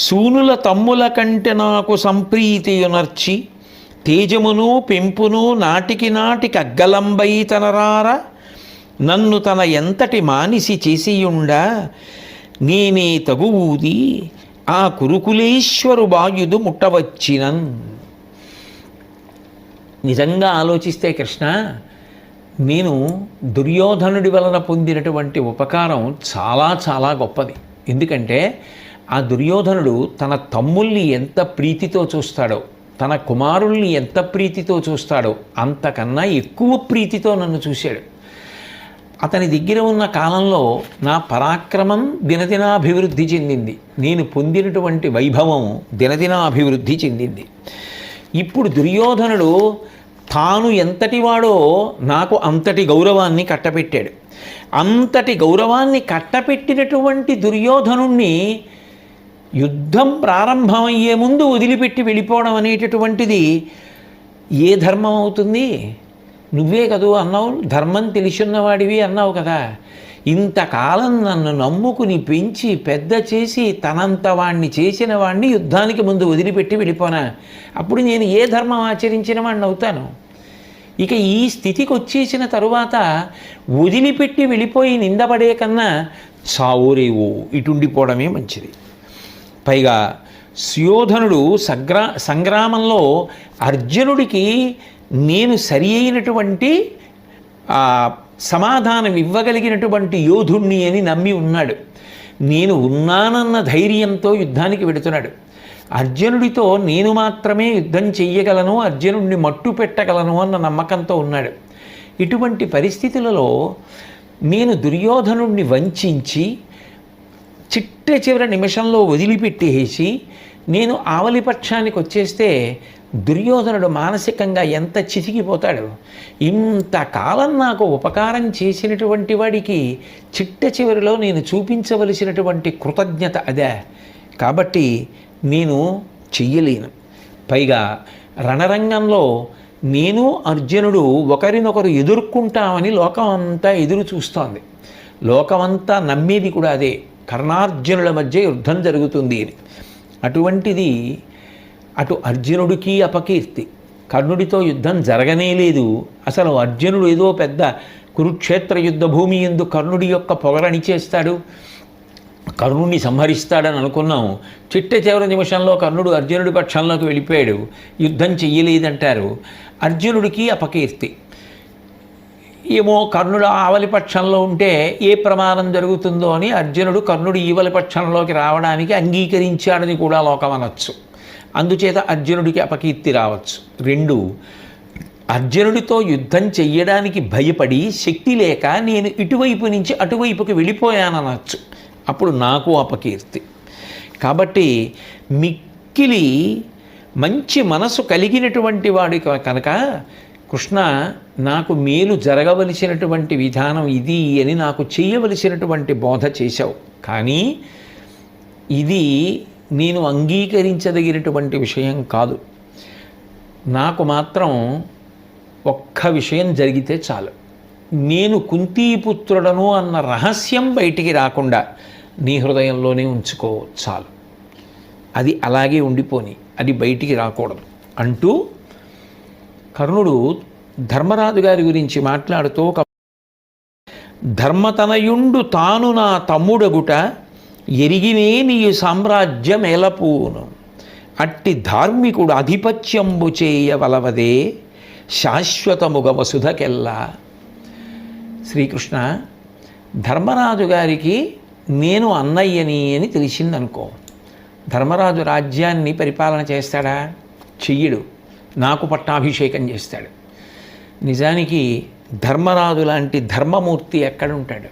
సూనుల తమ్ముల కంటే నాకు సంప్రీతియునర్చి తేజమును పెంపును నాటికి నాటికి అగ్గలంబై తనరార నన్ను తన ఎంతటి మానిసి చేసియుండా నేనే తగువూది ఆ కురుకులేశ్వరు బాయుదు ముట్టవచ్చినన్. నిజంగా ఆలోచిస్తే కృష్ణ, నేను దుర్యోధనుడి వలన పొందినటువంటి ఉపకారం చాలా చాలా గొప్పది. ఎందుకంటే ఆ దుర్యోధనుడు తన తమ్ముల్ని ఎంత ప్రీతితో చూస్తాడో, తన కుమారుల్ని ఎంత ప్రీతితో చూస్తాడో అంతకన్నా ఎక్కువ ప్రీతితో నన్ను చూశాడు. అతని దగ్గర ఉన్న కాలంలో నా పరాక్రమం దినదినాభివృద్ధి చెందింది, నేను పొందినటువంటి వైభవం దినదినాభివృద్ధి చెందింది. ఇప్పుడు దుర్యోధనుడు తాను ఎంతటి వాడో నాకు అంతటి గౌరవాన్ని కట్టపెట్టాడు. అంతటి గౌరవాన్ని కట్టపెట్టినటువంటి దుర్యోధనుణ్ణి యుద్ధం ప్రారంభమయ్యే ముందు వదిలిపెట్టి వెళ్ళిపోవడం అనేటటువంటిది ఏ ధర్మం అవుతుంది? నువ్వే కదూ అన్నావు, ధర్మం తెలిసిన్నవాడివి అన్నావు కదా. ఇంతకాలం నన్ను నమ్ముకుని పెంచి పెద్ద చేసి తనంత వాణ్ణి చేసిన వాణ్ణి యుద్ధానికి ముందు వదిలిపెట్టి వెళ్ళిపోనా? అప్పుడు నేను ఏ ధర్మం ఆచరించిన వాడిని అవుతాను? ఇక ఈ స్థితికి వచ్చేసిన తరువాత వదిలిపెట్టి వెళ్ళిపోయి నిందపడే కన్నా చావురేవో ఇటుండిపోవడమే మంచిది. పైగా సుయోధనుడు సంగ్రామంలో అర్జునుడికి నేను సరి అయినటువంటి సమాధానం ఇవ్వగలిగినటువంటి యోధుణ్ణి అని నమ్మి ఉన్నాడు. నేను ఉన్నానన్న ధైర్యంతో యుద్ధానికి వెడుతున్నాడు. అర్జునుడితో నేను మాత్రమే యుద్ధం చెయ్యగలను, అర్జునుడిని మట్టు పెట్టగలను అన్న నమ్మకంతో ఉన్నాడు. ఇటువంటి పరిస్థితులలో నేను దుర్యోధనుడిని వంచి చిట్ట చివరి నిమిషంలో వదిలిపెట్టేసి నేను ఆవలి పక్షానికి వచ్చేస్తే దుర్యోధనుడు మానసికంగా ఎంత చితికిపోతాడు. ఇంతకాలం నాకు ఉపకారం చేసినటువంటి వాడికి చిట్ట చివరిలో నేను చూపించవలసినటువంటి కృతజ్ఞత అదే. కాబట్టి నేను చెయ్యలేను. పైగా రణరంగంలో నేను అర్జునుడు ఒకరినొకరు ఎదుర్కొంటామని లోకం అంతా ఎదురు చూస్తోంది. లోకమంతా నమ్మేది కూడా అదే, కర్ణార్జునుల మధ్య యుద్ధం జరుగుతుంది అని. అటువంటిది అటు అర్జునుడికి అపకీర్తి, కర్ణుడితో యుద్ధం జరగనే లేదు. అసలు అర్జునుడు ఏదో పెద్ద కురుక్షేత్ర యుద్ధ భూమి యందు కర్ణుడి యొక్క పొగరని చేస్తాడు, కర్ణుడిని సంహరిస్తాడని అనుకున్నాం. చిట్ట చివరి నిమిషంలో కర్ణుడు అర్జునుడి పక్షంలోకి వెళ్ళిపోయాడు, యుద్ధం చెయ్యలేదంటారు. అర్జునుడికి అపకీర్తి. ఏమో కర్ణుడు ఆవలి పక్షంలో ఉంటే ఏ ప్రమాదం జరుగుతుందో అని అర్జునుడు కర్ణుడు ఈవలి పక్షంలోకి రావడానికి అంగీకరించాడని కూడా లోకం అనొచ్చు. అందుచేత అర్జునుడికి అపకీర్తి రావచ్చు. 2, అర్జునుడితో యుద్ధం చెయ్యడానికి భయపడి శక్తి లేక నేను ఇటువైపు నుంచి అటువైపుకి వెళ్ళిపోయాననొచ్చు. అప్పుడు నాకు అపకీర్తి. కాబట్టి మిక్కిలి మంచి మనసు కలిగినటువంటి వాడి కనుక కృష్ణ నాకు మేలు జరగవలసినటువంటి విధానం ఇది అని నాకు చేయవలసినటువంటి బోధ చేశావు. కానీ ఇది నేను అంగీకరించదగినటువంటి విషయం కాదు. నాకు మాత్రం ఒక్క విషయం జరిగితే చాలు, నేను కుంతీపుత్రుడను అన్న రహస్యం బయటికి రాకుండా నీ హృదయంలోనే ఉంచుకో చాలు, అది అలాగే ఉండిపోని, అది బయటికి రాకూడదు అంటూ కర్ణుడు ధర్మరాజు గారి గురించి మాట్లాడుతూ, ధర్మతనయుండు తాను నా తమ్ముడగుట ఎరిగినే నీయు సామ్రాజ్యం ఎలపూను అట్టి ధార్మికుడు ఆధిపత్యంబు చేయవలవదే శాశ్వతముగ వసుధకెల్లా. శ్రీకృష్ణ, ధర్మరాజు గారికి నేను అన్నయ్యని అని తెలిసిందనుకో, ధర్మరాజు రాజ్యాన్ని పరిపాలన చేస్తాడా? చెయ్యడు. నాకు పట్టాభిషేకం చేస్తాడు. నిజానికి ధర్మరాజు లాంటి ధర్మమూర్తి ఎక్కడుంటాడు?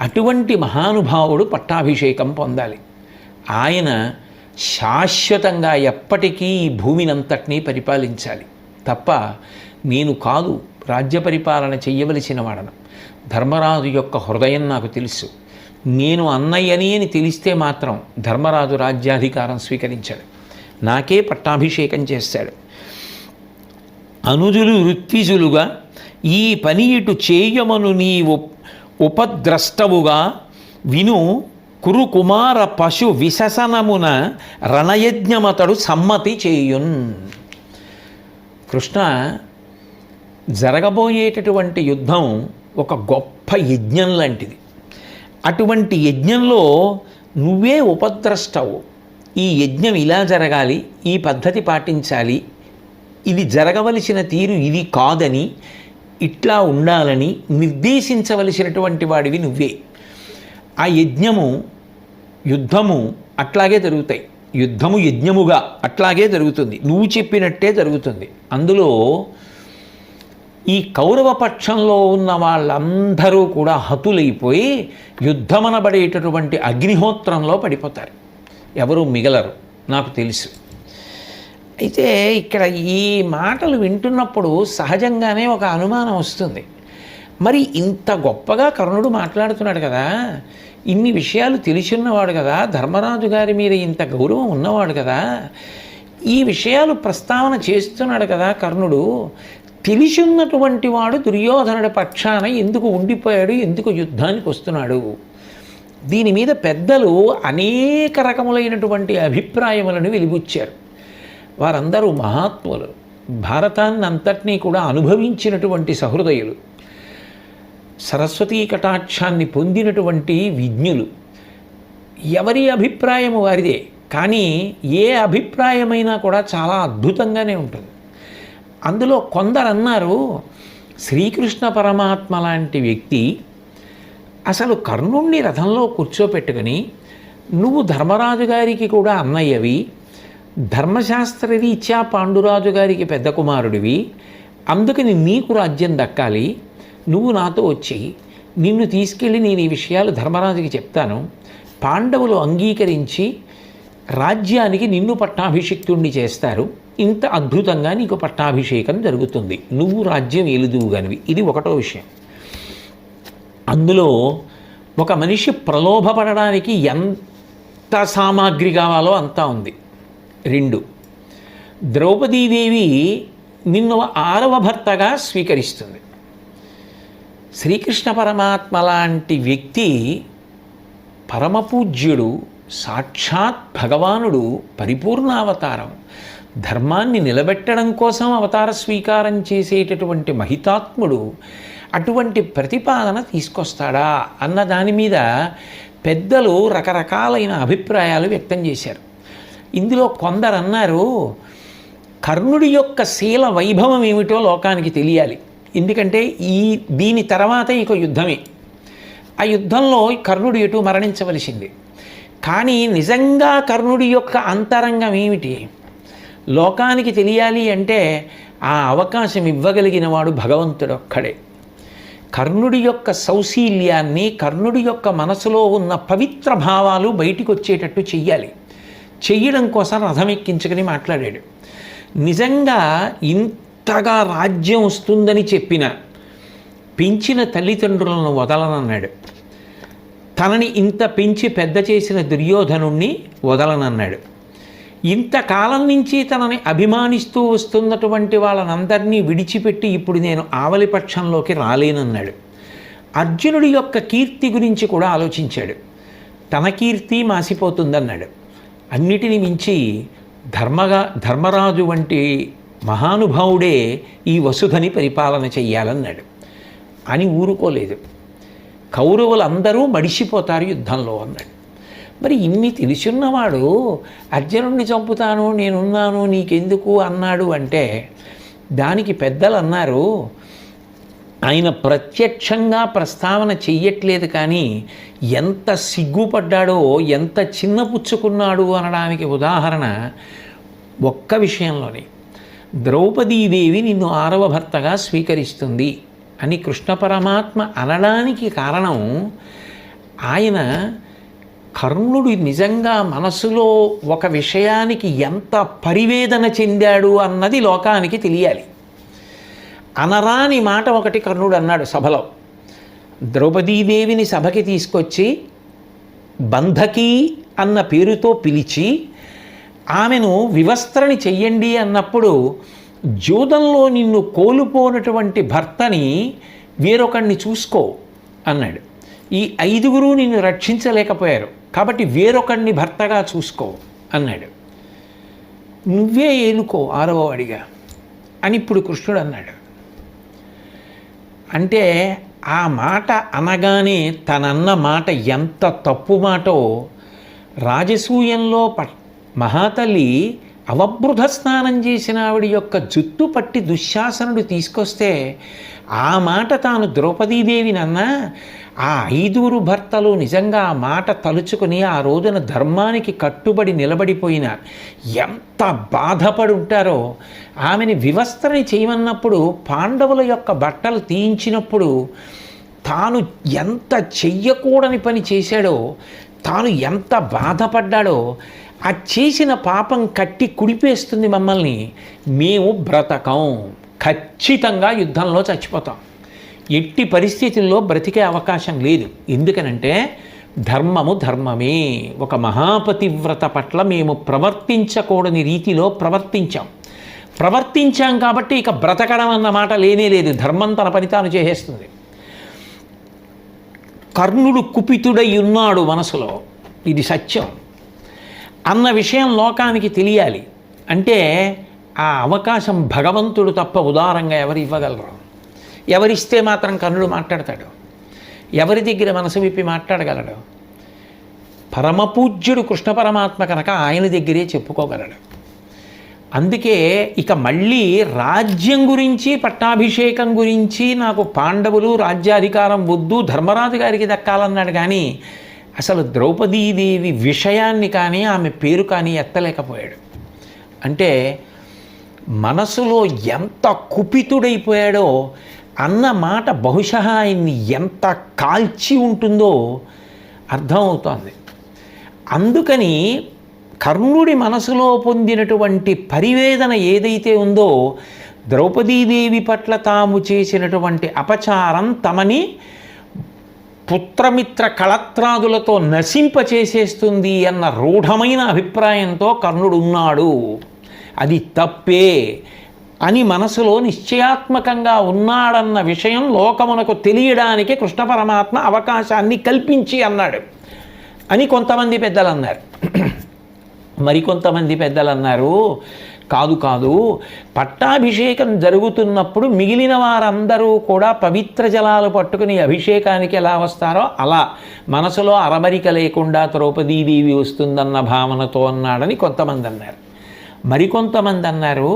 అటువంటి మహానుభావుడు పట్టాభిషేకం పొందాలి. ఆయన శాశ్వతంగా ఎప్పటికీ ఈ భూమినంతటినీ పరిపాలించాలి తప్ప నేను కాదు రాజ్య పరిపాలన చెయ్యవలసిన వాడను. ధర్మరాజు యొక్క హృదయం నాకు తెలుసు. నేను అన్నయ్యని అని తెలిస్తే మాత్రం ధర్మరాజు రాజ్యాధికారం స్వీకరించాడు, నాకే పట్టాభిషేకం చేశాడు. అనుజులు ఋత్విజులుగా ఈ పని ఇటు చేయమను నీ ఉపద్రష్టవుగా విను కురు కుమార పశు విశసనమున రణయజ్ఞమతడు సమ్మతి చేయున్. కృష్ణ, జరగబోయేటటువంటి యుద్ధం ఒక గొప్ప యజ్ఞం లాంటిది. అటువంటి యజ్ఞంలో నువ్వే ఉపద్రష్టవు. ఈ యజ్ఞం ఇలా జరగాలి, ఈ పద్ధతి పాటించాలి, ఇది జరగవలసిన తీరు ఇది కాదని, ఇట్లా ఉండాలని నిర్దేశించవలసినటువంటి వాడివి నువ్వే. ఆ యజ్ఞము యుద్ధము అట్లాగే జరుగుతాయి, యుద్ధము యజ్ఞముగా అట్లాగే జరుగుతుంది, నువ్వు చెప్పినట్టే జరుగుతుంది. అందులో ఈ కౌరవ పక్షంలో ఉన్న వాళ్ళందరూ కూడా హతులైపోయి యుద్ధమనబడేటటువంటి అగ్నిహోత్రంలో పడిపోతారు, ఎవరు మిగలరు, నాకు తెలుసు. అయితే ఇక్కడ ఈ మాటలు వింటున్నప్పుడు సహజంగానే ఒక అనుమానం వస్తుంది. మరి ఇంత గొప్పగా కర్ణుడు మాట్లాడుతున్నాడు కదా, ఇన్ని విషయాలు తెలిసిన్నవాడు కదా, ధర్మరాజు గారి మీద ఇంత గౌరవం ఉన్నవాడు కదా, ఈ విషయాలు ప్రస్తావన చేస్తున్నాడు కదా కర్ణుడు, తెలిసిన్నటువంటి వాడు దుర్యోధనుడి పక్షాన ఎందుకు ఉండిపోయాడు, ఎందుకు యుద్ధానికి వస్తున్నాడు? దీని మీద పెద్దలు అనేక రకములైనటువంటి అభిప్రాయములను వెలిబుచ్చారు. వారందరూ మహాత్ములు, భారతాన్ని అంతటినీ కూడా అనుభవించినటువంటి సహృదయులు, సరస్వతీ కటాక్షాన్ని పొందినటువంటి విజ్ఞులు. ఎవరి అభిప్రాయము వారిదే, కానీ ఏ అభిప్రాయమైనా కూడా చాలా అద్భుతంగానే ఉంటుంది. అందులో కొందరు అన్నారు, శ్రీకృష్ణ పరమాత్మ లాంటి వ్యక్తి అసలు కర్ణుణ్ణి రథంలో కూర్చోపెట్టుకుని, నువ్వు ధర్మరాజు గారికి కూడా అన్నయ్యవి, ధర్మశాస్త్రరీత్యా పాండురాజు గారికి పెద్ద కుమారుడివి, అందుకని నీకు రాజ్యం దక్కాలి, నువ్వు నాతో వచ్చి నిన్ను తీసుకెళ్ళి నేను ఈ విషయాలు ధర్మరాజుకి చెప్తాను, పాండవులు అంగీకరించి రాజ్యానికి నిన్ను పట్టాభిషిక్తుణ్ణి చేస్తారు, ఇంత అద్భుతంగా నీకు పట్టాభిషేకం జరుగుతుంది, నువ్వు రాజ్యం ఏలుదువుగానివి. ఇది ఒకటో విషయం. అందులో ఒక మనిషి ప్రలోభపడడానికి ఎంత సామాగ్రి కావాలో అంతా ఉంది. 2, ద్రౌపదీదేవి నిన్ను 6వ భర్తగా స్వీకరిస్తుంది. శ్రీకృష్ణ పరమాత్మ లాంటి వ్యక్తి పరమపూజ్యుడు, సాక్షాత్ భగవానుడు, పరిపూర్ణావతారం, ధర్మాన్ని నిలబెట్టడం కోసం అవతార స్వీకారం చేసేటటువంటి మహితాత్ముడు అటువంటి ప్రతిపాదన తీసుకొస్తాడా అన్న దాని మీద పెద్దలు రకరకాలైన అభిప్రాయాలు వ్యక్తం చేశారు. ఇందులో కొందరు అన్నారు, కర్ణుడి యొక్క శీల వైభవం ఏమిటో లోకానికి తెలియాలి, ఎందుకంటే దీని తర్వాత ఇక యుద్ధమే, ఆ యుద్ధంలో కర్ణుడు ఎటు మరణించవలసింది. కానీ నిజంగా కర్ణుడి యొక్క అంతరంగం ఏమిటి లోకానికి తెలియాలి అంటే ఆ అవకాశం ఇవ్వగలిగిన వాడు భగవంతుడు ఒక్కడే. కర్ణుడి యొక్క సౌశీల్యాన్ని, కర్ణుడి యొక్క మనసులో ఉన్న పవిత్ర భావాలు బయటికి వచ్చేటట్టు చెయ్యాలి. చెయ్యడం కోసం రథం ఎక్కించుకుని మాట్లాడాడు. నిజంగా ఇంతగా రాజ్యం వస్తుందని చెప్పిన పెంచిన తల్లిదండ్రులను వదలనన్నాడు, తనని ఇంత పెంచి పెద్ద చేసిన దుర్యోధనుణ్ణి వదలనన్నాడు, ఇంతకాలం నుంచి తనని అభిమానిస్తూ వస్తున్నటువంటి వాళ్ళనందరినీ విడిచిపెట్టి ఇప్పుడు నేను ఆవలిపక్షంలోకి రాలేనన్నాడు. అర్జునుడి యొక్క కీర్తి గురించి కూడా ఆలోచించాడు, తన కీర్తి మాసిపోతుందన్నాడు. అన్నిటిని మించి ధర్మరాజు వంటి మహానుభావుడే ఈ వసుధని పరిపాలన చెయ్యాలన్నాడు. అని ఊరుకోలేదు, కౌరవులందరూ మడిసిపోతారు యుద్ధంలో అన్నాడు. మరి ఇన్ని తెలిసిన్నవాడు అర్జునుడిని చంపుతాను, నేనున్నాను, నీకెందుకు అన్నాడు అంటే దానికి పెద్దలు అన్నారు, ఆయన ప్రత్యక్షంగా ప్రస్తావన చెయ్యట్లేదు, కానీ ఎంత సిగ్గుపడ్డాడో, ఎంత చిన్నపుచ్చుకున్నాడు అనడానికి ఉదాహరణ ఒక్క విషయంలోనే, ద్రౌపదీదేవి నిన్ను 6వ భర్తగా స్వీకరిస్తుంది అని కృష్ణ పరమాత్మ అనడానికి కారణం, ఆయన కర్ణుడు నిజంగా మనసులో ఒక విషయానికి ఎంత పరివేదన చెందాడు అన్నది లోకానికి తెలియాలి. అనరాని మాట ఒకటి కర్ణుడు అన్నాడు సభలో. ద్రౌపదీదేవిని సభకి తీసుకొచ్చి బంధకి అన్న పేరుతో పిలిచి ఆమెను వివస్త్రని చెయ్యండి అన్నప్పుడు జూదంలో నిన్ను కోల్పోనటువంటి భర్తని వేరొకడిని చూసుకో అన్నాడు. ఈ 5గురు నిన్ను రక్షించలేకపోయారు కాబట్టి వేరొకడిని భర్తగా చూసుకో అన్నాడు. నువ్వే ఏలుకో 6వ వాడిగా అని ఇప్పుడు కృష్ణుడు అన్నాడు. అంటే ఆ మాట అనగానే తనన్న మాట ఎంత తప్పు మాటో రాజసూయంలో మహాతల్లి అవబృధ స్నానం చేసిన ఆవిడ యొక్క జుట్టు పట్టి దుశ్శాసనుడు తీసుకొస్తే ఆ మాట తాను ద్రౌపదీదేవిని అన్నా ఆ 5గురు భర్తలు నిజంగా ఆ మాట తలుచుకొని ఆ రోజున ధర్మానికి కట్టుబడి నిలబడిపోయిన ఎంత బాధపడి ఉంటారో. ఆమెని వివస్త్రని చేయమన్నప్పుడు పాండవుల యొక్క బట్టలు తీయించినప్పుడు తాను ఎంత చెయ్యకూడని పని చేశాడో, తాను ఎంత బాధపడ్డాడో, ఆ చేసిన పాపం కట్టి కుడిపేస్తుంది మమ్మల్ని, మేము బ్రతకం, ఖచ్చితంగా యుద్ధంలో చచ్చిపోతాం, ఎట్టి పరిస్థితుల్లో బ్రతికే అవకాశం లేదు. ఎందుకనంటే ధర్మము ధర్మమే. ఒక మహాపతివ్రత పట్ల మేము ప్రవర్తించకూడని రీతిలో ప్రవర్తించాం కాబట్టి ఇక బ్రతకడం అన్న మాట లేనే లేదు. ధర్మం తన పని తాను చేసేస్తుంది. కర్ణుడు కుపితుడై ఉన్నాడు మనసులో, ఇది సత్యం అన్న విషయం లోకానికి తెలియాలి అంటే ఆ అవకాశం భగవంతుడు తప్ప ఉదారంగా ఎవరు ఇవ్వగలరు? ఎవరిస్తే మాత్రం కర్ణుడు మాట్లాడతాడు? ఎవరి దగ్గర మనసు విప్పి మాట్లాడగలడు? పరమపూజ్యుడు కృష్ణ పరమాత్మ కనుక ఆయన దగ్గరే చెప్పుకోగలడు. అందుకే ఇక మళ్ళీ రాజ్యం గురించి పట్టాభిషేకం గురించి నాకు పాండవులు రాజ్యాధికారం వద్దు ధర్మరాజు గారికి దక్కాలన్నాడు కానీ అసలు ద్రౌపదీదేవి విషయాన్ని కానీ ఆమె పేరు కానీ ఎత్తలేకపోయాడు. అంటే మనసులో ఎంత కుపితుడైపోయాడో అన్న మాట బహుశా ఆయన్ని ఎంత కాల్చి ఉంటుందో అర్థమవుతోంది. అందుకని కర్ణుడి మనసులో పొందినటువంటి పరివేదన ఏదైతే ఉందో ద్రౌపదీదేవి పట్ల తాము చేసినటువంటి అపచారం తమని పుత్రమిత్ర కళత్రాదులతో నశింపచేసేస్తుంది అన్న రూఢమైన అభిప్రాయంతో కర్ణుడు ఉన్నాడు. అది తప్పే అని మనసులో నిశ్చయాత్మకంగా ఉన్నాడన్న విషయం లోకమునకు తెలియడానికి కృష్ణ పరమాత్మ అవకాశాన్ని కల్పించి అన్నాడు అని కొంతమంది పెద్దలు అన్నారు. మరికొంతమంది పెద్దలు అన్నారు కాదు పట్టాభిషేకం జరుగుతున్నప్పుడు మిగిలిన వారందరూ కూడా పవిత్ర జలాలు పట్టుకుని అభిషేకానికి ఎలా వస్తారో అలా మనసులో అరమరిక లేకుండా ద్రౌపదీదేవి వస్తుందన్న భావనతో అన్నాడని కొంతమంది అన్నారు. మరికొంతమంది అన్నారు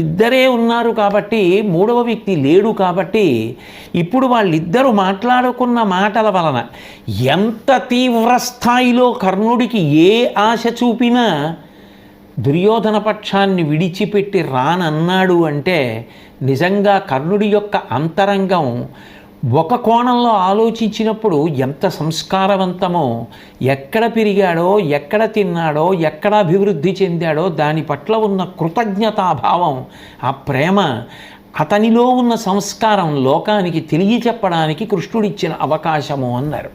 ఇద్దరే ఉన్నారు కాబట్టి మూడవ వ్యక్తి లేడు కాబట్టి ఇప్పుడు వాళ్ళిద్దరూ మాట్లాడుకున్న మాటల వలన ఎంత తీవ్ర స్థాయిలో కర్ణుడికి ఏ ఆశ చూపినా దుర్యోధన పక్షాన్ని విడిచిపెట్టి రానన్నాడు అంటే నిజంగా కర్ణుడి యొక్క అంతరంగం ఒక కోణంలో ఆలోచించినప్పుడు ఎంత సంస్కారవంతమో, ఎక్కడ పెరిగాడో, ఎక్కడ తిన్నాడో, ఎక్కడ అభివృద్ధి చెందాడో దాని పట్ల ఉన్న కృతజ్ఞతాభావం, ఆ ప్రేమ, అతనిలో ఉన్న సంస్కారం లోకానికి తెలియచెప్పడానికి కృష్ణుడిచ్చిన అవకాశము అన్నారు.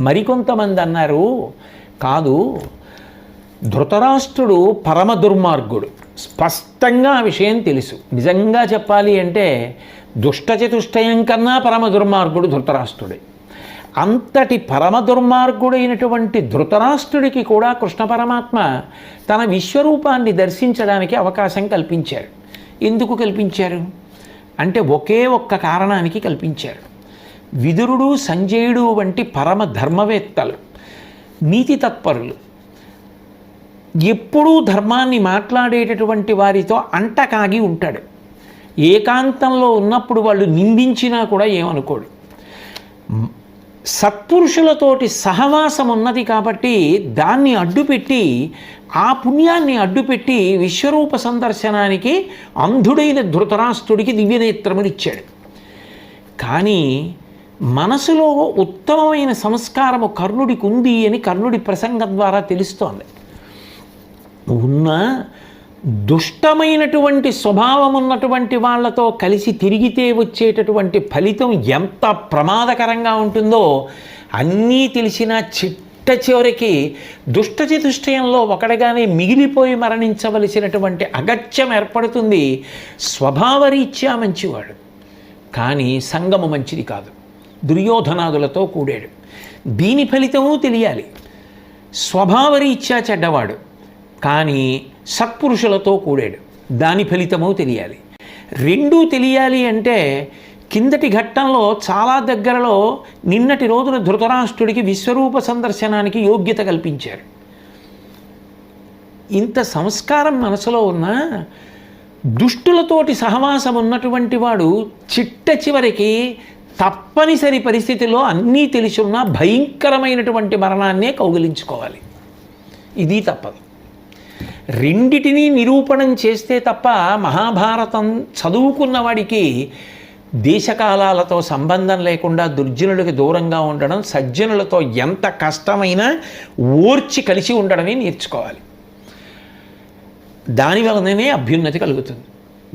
మరికొంతమంది అన్నారు కాదు ధృతరాష్ట్రుడు పరమ దుర్మార్గుడు, స్పష్టంగా ఆ విషయం తెలుసు. నిజంగా చెప్పాలి అంటే దుష్టచతుష్టయం కన్నా పరమ దుర్మార్గుడు ధృతరాష్ట్రుడే. అంతటి పరమ దుర్మార్గుడైనటువంటి ధృతరాష్ట్రుడికి కూడా కృష్ణ పరమాత్మ తన విశ్వరూపాన్ని దర్శించడానికి అవకాశం కల్పించారు. ఎందుకు కల్పించారు అంటే ఒకే ఒక్క కారణానికి కల్పించారు. విదురుడు, సంజయుడు వంటి పరమ ధర్మవేత్తలు, నీతి తత్పరులు, ఎప్పుడూ ధర్మాన్ని మాట్లాడేటటువంటి వారితో అంటకాగి ఉంటాడు. ఏకాంతంలో ఉన్నప్పుడు వాళ్ళు నిందించినా కూడా ఏమనుకోడు. సత్పురుషులతోటి సహవాసం ఉన్నది కాబట్టి దాన్ని అడ్డుపెట్టి, ఆ పుణ్యాన్ని అడ్డుపెట్టి విశ్వరూప సందర్శనానికి అంధుడైన ధృతరాష్ట్రుడికి దివ్యనేత్రములు ఇచ్చాడు. కానీ మనసులో ఉత్తమమైన సంస్కారము కర్ణుడికి ఉంది అని కర్ణుడి ప్రసంగం ద్వారా తెలుస్తోంది. ఉన్న దుష్టమైనటువంటి స్వభావం ఉన్నటువంటి వాళ్ళతో కలిసి తిరిగితే వచ్చేటటువంటి ఫలితం ఎంత ప్రమాదకరంగా ఉంటుందో అన్నీ తెలిసినా చిట్ట చివరికి దుష్టచతుష్టయంలో ఒకటిగానే మిగిలిపోయి మరణించవలసినటువంటి అగత్యం ఏర్పడుతుంది. స్వభావరీత్యా మంచివాడు, కానీ సంగము మంచిది కాదు, దుర్యోధనాదులతో కూడాడు. దీని ఫలితము తెలియాలి. స్వభావరీత్యా చెడ్డవాడు, కానీ సత్పురుషులతో కూడాడు, దాని ఫలితము తెలియాలి. రెండూ తెలియాలి అంటే కిందటి ఘట్టంలో చాలా దగ్గరలో నిన్నటి రోజున ధృతరాష్ట్రుడికి విశ్వరూప సందర్శనానికి యోగ్యత కల్పించారు. ఇంత సంస్కారం మనసులో ఉన్న దుష్టులతోటి సహవాసం ఉన్నటువంటి వాడు చిట్ట చివరికి తప్పనిసరి పరిస్థితిలో అన్నీ తెలిసి ఉన్న భయంకరమైనటువంటి మరణాన్నే కౌగిలించుకోవాలి. ఇది తప్పదు. రెండిటినీ నిరూపణం చేస్తే తప్ప మహాభారతం చదువుకున్న వాడికి దేశకాలాలతో సంబంధం లేకుండా దుర్జనులకు దూరంగా ఉండడం, సజ్జనులతో ఎంత కష్టమైనా ఓర్చి కలిసి ఉండడమే నేర్చుకోవాలి. దానివలననే అభ్యున్నతి కలుగుతుంది.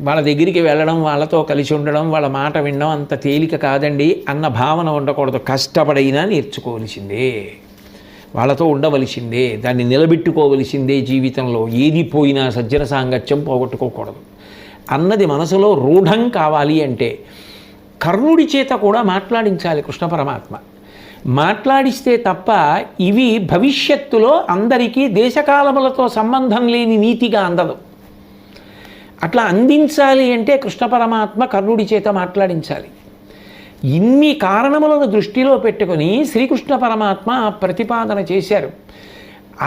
వాళ్ళ దగ్గరికి వెళ్ళడం, వాళ్ళతో కలిసి ఉండడం, వాళ్ళ మాట వినడం అంత తేలిక కాదండి అన్న భావన ఉండకూడదు. కష్టపడైనా నేర్చుకోవలసిందే, వాళ్ళతో ఉండవలసిందే, దాన్ని నిలబెట్టుకోవలసిందే. జీవితంలో ఏది పోయినా సజ్జన సాంగత్యం పోగొట్టుకోకూడదు అన్నది మనసులో రూఢం కావాలి అంటే కర్ణుడి చేత కూడా మాట్లాడించాలి కృష్ణ పరమాత్మ. మాట్లాడిస్తే తప్ప ఇవి భవిష్యత్తులో అందరికీ దేశకాలములతో సంబంధం లేని నీతిగా అందదు. అట్లా అందించాలి అంటే కృష్ణ పరమాత్మ కర్ణుడి చేత మాట్లాడించాలి. ఇన్ని కారణములను దృష్టిలో పెట్టుకొని శ్రీకృష్ణ పరమాత్మ ప్రతిపాదన చేశారు.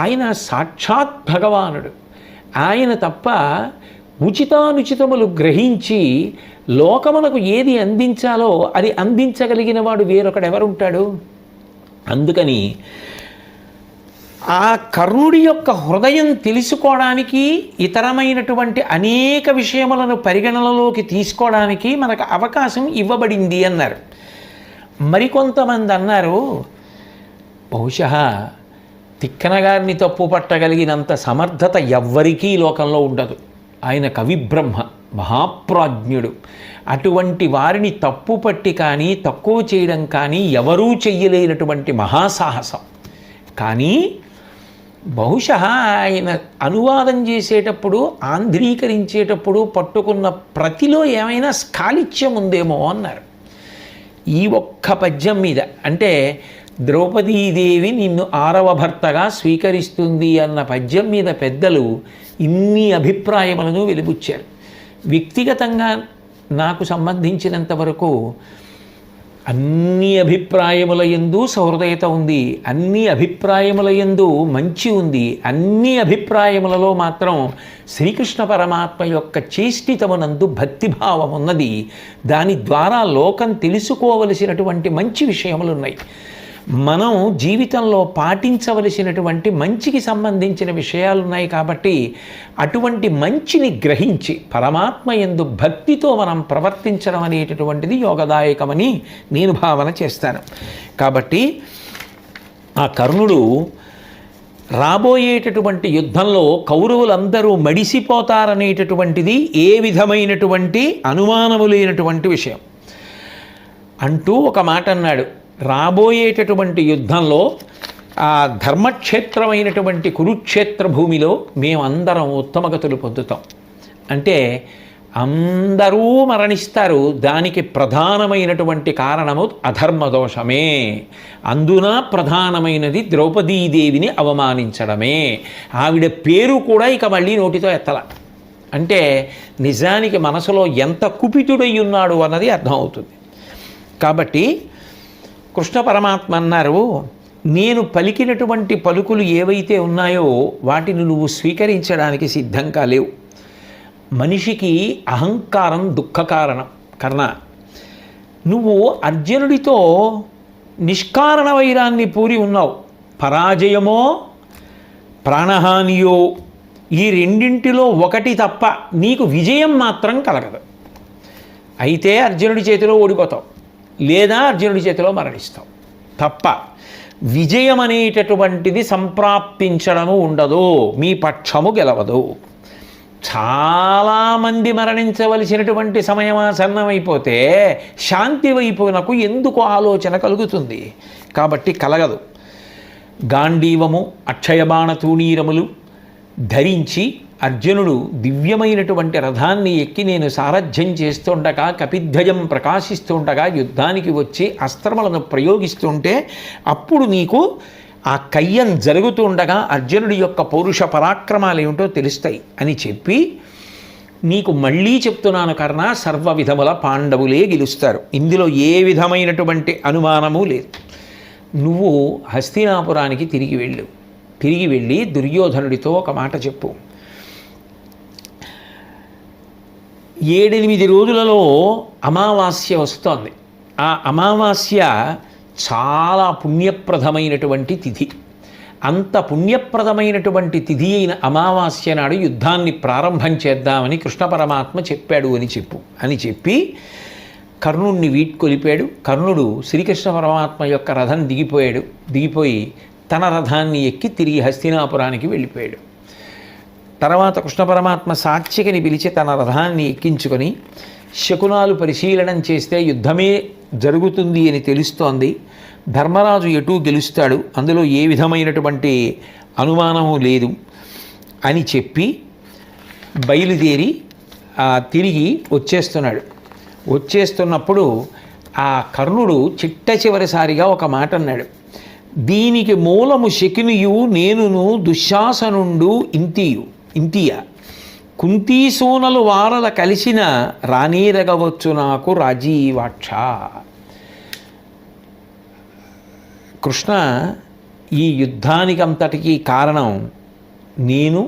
ఆయన సాక్షాత్ భగవానుడు. ఆయన తప్ప ఉచితానుచితములు గ్రహించి లోకమునకు ఏది అందించాలో అది అందించగలిగిన వాడు వేరొకడెవరుంటాడు? అందుకని ఆ కర్ణుడి యొక్క హృదయం తెలుసుకోవడానికి, ఇతరమైనటువంటి అనేక విషయములను పరిగణనలోకి తీసుకోవడానికి మనకు అవకాశం ఇవ్వబడింది అన్నారు. మరికొంతమంది అన్నారు, బహుశా తిక్కన గారిని తప్పు పట్టగలిగినంత సమర్థత ఎవ్వరికీ లోకంలో ఉండదు. ఆయన కవిబ్రహ్మ, మహాప్రాజ్ఞుడు. అటువంటి వారిని తప్పు పట్టి కానీ తక్కువ చేయడం కానీ ఎవరూ చెయ్యలేనటువంటి మహాసాహసం. కానీ బహుశా ఆయన అనువాదం చేసేటప్పుడు, ఆంధ్రీకరించేటప్పుడు పట్టుకున్న ప్రతిలో ఏమైనా స్కాలిత్యం ఉందేమో అన్నారు. ఈ ఒక్క పద్యం మీద, అంటే ద్రౌపదీదేవి నిన్ను 6వ భర్తగా స్వీకరిస్తుంది అన్న పద్యం మీద పెద్దలు ఇన్ని అభిప్రాయములను వెలిబుచ్చారు. వ్యక్తిగతంగా నాకు సంబంధించినంత వరకు అన్ని అభిప్రాయముల యందు సహృదయత ఉంది, అన్ని అభిప్రాయముల యందు మంచి ఉంది, అన్ని అభిప్రాయములలో మాత్రం శ్రీకృష్ణ పరమాత్మ యొక్క చేష్టితమునందు భక్తిభావం ఉన్నది. దాని ద్వారా లోకం తెలుసుకోవలసినటువంటి మంచి విషయములు ఉన్నాయి. మనం జీవితంలో పాటించవలసినటువంటి మంచికి సంబంధించిన విషయాలు ఉన్నాయి. కాబట్టి అటువంటి మంచిని గ్రహించి పరమాత్మ యందు భక్తితో మనం ప్రవర్తించడం అనేటటువంటిది యోగదాయకమని నేను భావన చేస్తాను. కాబట్టి ఆ కర్ణుడు రాబోయేటటువంటి యుద్ధంలో కౌరవులందరూ మడిసిపోతారనేటటువంటిది ఏ విధమైనటువంటి అనుమానము లేనటువంటి విషయం అంటూ ఒక మాట అన్నాడు. రాబోయేటటువంటి యుద్ధంలో ఆ ధర్మక్షేత్రమైనటువంటి కురుక్షేత్ర భూమిలో మేమందరం ఉత్తమగతులు పొందుతాం. అంటే అందరూ మరణిస్తారు. దానికి ప్రధానమైనటువంటి కారణము అధర్మదోషమే. అందున ప్రధానమైనది ద్రౌపదీదేవిని అవమానించడమే. ఆవిడ పేరు కూడా ఇక మళ్ళీ నోటితో ఎత్తల. అంటే నిజానికి మనసులో ఎంత కుపితుడై ఉన్నాడు అన్నది అర్థమవుతుంది. కాబట్టి కృష్ణ పరమాత్మ అన్నారు, నేను పలికినటువంటి పలుకులు ఏవైతే ఉన్నాయో వాటిని నువ్వు స్వీకరించడానికి సిద్ధంగా లేవు. మనిషికి అహంకారం దుఃఖకారణం. కర్ణ, నువ్వు అర్జునుడితో నిష్కారణ వైరాన్ని పూరి ఉన్నావు. పరాజయమో ప్రాణహానియో ఈ రెండింటిలో ఒకటి తప్ప నీకు విజయం మాత్రం కలగదు. అయితే అర్జునుడి చేతిలో ఓడిపోతావు, లేదా అర్జునుడి చేతిలో మరణిస్తావు తప్ప విజయం అనేటటువంటిది సంప్రాప్తించడము ఉండదు. మీ పక్షము గెలవదు. చాలామంది మరణించవలసినటువంటి సమయమాసన్నమైపోతే శాంతి వైపునకు ఎందుకు ఆలోచన కలుగుతుంది? కాబట్టి కలగదు. గాంధీవము అక్షయబాణ తూణీరములు ధరించి అర్జునుడు దివ్యమైనటువంటి రథాన్ని ఎక్కి నేను సారథ్యం చేస్తుండగా కపిధ్వజం ప్రకాశిస్తుండగా యుద్ధానికి వచ్చి అస్త్రములను ప్రయోగిస్తుంటే అప్పుడు నీకు ఆ కయ్యం జరుగుతుండగా అర్జునుడి యొక్క పౌరుష పరాక్రమాలు ఏమిటో తెలుస్తాయి అని చెప్పి నీకు మళ్ళీ చెప్తున్నాను కర్ణ, సర్వ విధముల పాండవులే గెలుస్తారు, ఇందులో ఏ విధమైనటువంటి అనుమానము లేదు. నువ్వు హస్తినాపురానికి తిరిగి వెళ్ళి దుర్యోధనుడితో ఒక మాట చెప్పు. 7-8 రోజులలో అమావాస్య వస్తోంది. ఆ అమావాస్య చాలా పుణ్యప్రదమైనటువంటి తిథి. అంత పుణ్యప్రదమైనటువంటి తిథి అయిన అమావాస్య నాడు యుద్ధాన్ని ప్రారంభం చేద్దామని కృష్ణ పరమాత్మ చెప్పాడు అని చెప్పి కర్ణుడిని వీడ్కొలిపాడు. కర్ణుడు శ్రీకృష్ణ పరమాత్మ యొక్క రథం దిగిపోయి తన రథాన్ని ఎక్కి తిరిగి హస్తినాపురానికి వెళ్ళిపోయాడు. తర్వాత కృష్ణ పరమాత్మ సాత్యకిని పిలిచి తన రథాన్ని ఎక్కించుకొని శకునాలు పరిశీలనం చేస్తే యుద్ధమే జరుగుతుంది అని తెలుస్తోంది. ధర్మరాజు ఎటూ గెలుస్తాడు, అందులో ఏ విధమైనటువంటి అనుమానము లేదు అని చెప్పి బయలుదేరి తిరిగి వచ్చేస్తున్నప్పుడు ఆ కర్ణుడు చిట్ట చివరిసారిగా ఒక మాట అన్నాడు. దీనికి మూలము శకునియు నేనును దుశ్శాసనుండు ఇంతియ కుంతీసూనలు వారల కలిసిన రానీరగవచ్చు నాకు రాజీవాక్ష. కృష్ణ, ఈ యుద్ధానికంతటికీ కారణం నేను,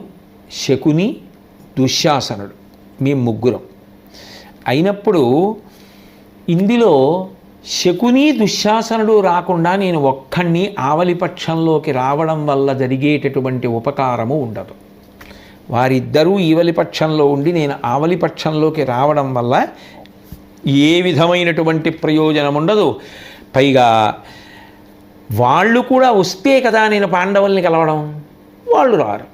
శకుని, దుశ్శాసనుడు, మేము ముగ్గురం అయినప్పుడు ఇందులో శకుని దుశ్శాసనుడు రాకుండా నేను ఒక్కడిని ఆవలిపక్షంలోకి రావడం వల్ల జరిగేటటువంటి ఉపకారము ఉండదు. వారిద్దరూ ఈవలిపక్షంలో ఉండి నేను ఆవలిపక్షంలోకి రావడం వల్ల ఏ విధమైనటువంటి ప్రయోజనం ఉండదు. పైగా వాళ్ళు కూడా వస్తే కదా నేను పాండవుల్ని కలవడం, వాళ్ళు రారు,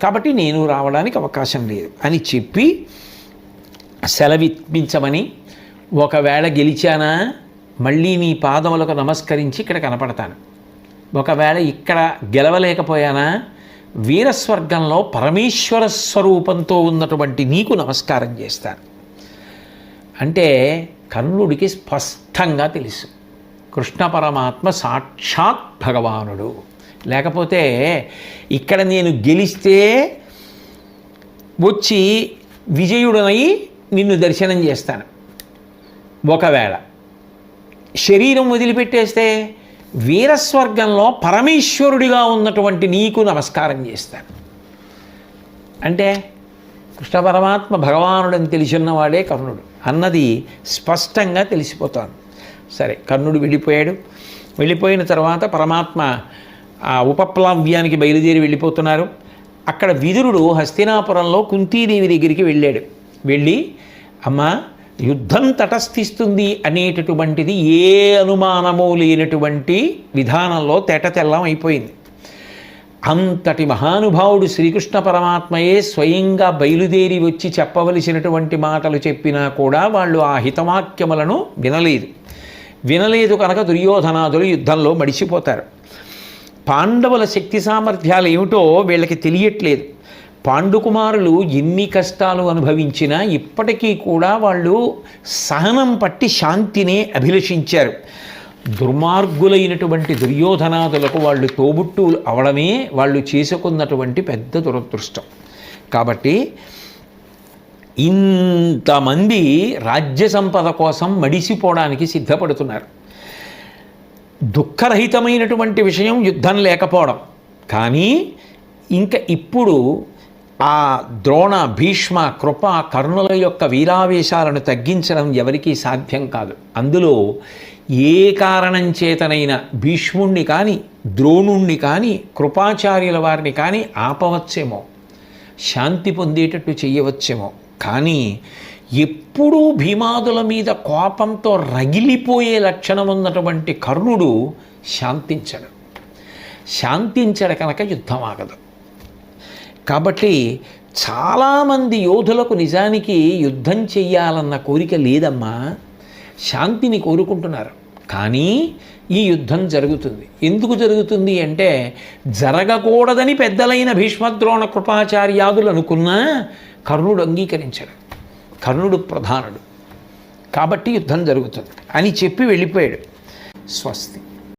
కాబట్టి నేను రావడానికి అవకాశం లేదు అని చెప్పి సెలవిప్పించమని, ఒకవేళ గెలిచానా మళ్ళీ నీ పాదములకు నమస్కరించి ఇక్కడ కనపడతాను, ఒకవేళ ఇక్కడ గెలవలేకపోయానా వీరస్వర్గంలో పరమేశ్వర స్వరూపంతో ఉన్నటువంటి నీకు నమస్కారం చేస్తాను అంటే కర్ణుడికి స్పష్టంగా తెలుసు కృష్ణ పరమాత్మ సాక్షాత్ భగవానుడు. లేకపోతే ఇక్కడ నేను గెలిస్తే వచ్చి విజయుడనై నిన్ను దర్శనం చేస్తాను, ఒకవేళ శరీరం వదిలిపెట్టేస్తే వీరస్వర్గంలో పరమేశ్వరుడిగా ఉన్నటువంటి నీకు నమస్కారం చేస్తాను. అంటే కృష్ణ పరమాత్మ భగవానుడని తెలిసిన్నవాడే కర్ణుడు అన్నది స్పష్టంగా తెలిసిపోతాను. సరే, కర్ణుడు వెళ్ళిపోయిన తర్వాత పరమాత్మ ఆ ఉపప్లవ్యానికి బయలుదేరి వెళ్ళిపోతున్నారు. అక్కడ విదురుడు హస్తినాపురంలో కుంతీదేవి దగ్గరికి వెళ్ళి అమ్మా, యుద్ధం తటస్థిస్తుంది అనేటటువంటిది ఏ అనుమానము లేనటువంటి విధానంలో తెల్లం అయిపోయింది. అంతటి మహానుభావుడు శ్రీకృష్ణ పరమాత్మయే స్వయంగా బయలుదేరి వచ్చి చెప్పవలసినటువంటి మాటలు చెప్పినా కూడా వాళ్ళు ఆ హితవాక్యములను వినలేదు కనుక దుర్యోధనాదులు యుద్ధంలో మడిచిపోతారు. పాండవుల శక్తి సామర్థ్యాలు ఏమిటో వీళ్ళకి తెలియట్లేదు. పాండుకుమారులు ఎన్ని కష్టాలు అనుభవించినా ఇప్పటికీ కూడా వాళ్ళు సహనం పట్టి శాంతినే అభిలషించారు. దుర్మార్గులైనటువంటి దుర్యోధనాదులకు వాళ్ళు తోబుట్టువులు అవడమే వాళ్ళు చేసుకున్నటువంటి పెద్ద దురదృష్టం. కాబట్టి ఇంతమంది రాజ్య సంపద కోసం మడిసిపోవడానికి సిద్ధపడుతున్నారు. దుఃఖరహితమైనటువంటి విషయం యుద్ధం లేకపోవడం, కానీ ఇంకా ఇప్పుడు ఆ ద్రోణ, భీష్మ, కృప, కర్ణుల యొక్క వీరావేశాలను తగ్గించడం ఎవరికీ సాధ్యం కాదు. అందులో ఏ కారణం చేతనైనా భీష్ముణ్ణి కానీ, ద్రోణుణ్ణి కానీ, కృపాచార్యుల వారిని కానీ ఆపవచ్చేమో, శాంతి పొందేటట్టు చేయవచ్చేమో, కానీ ఎప్పుడూ భీమాదుల మీద కోపంతో రగిలిపోయే లక్షణం ఉన్నటువంటి కర్ణుడు శాంతించడు కనుక యుద్ధం ఆగదు. కాబట్టి చాలామంది యోధులకు నిజానికి యుద్ధం చెయ్యాలన్న కోరిక లేదమ్మా, శాంతిని కోరుకుంటున్నారు. కానీ ఈ యుద్ధం జరుగుతుంది. ఎందుకు జరుగుతుంది అంటే జరగకూడదని పెద్దలైన భీష్మద్రోణ కృపాచార్యాదులు అనుకున్నా కర్ణుడు అంగీకరించాడు. కర్ణుడు ప్రధానుడు కాబట్టి యుద్ధం జరుగుతుంది అని చెప్పి వెళ్ళిపోయాడు. స్వస్తి.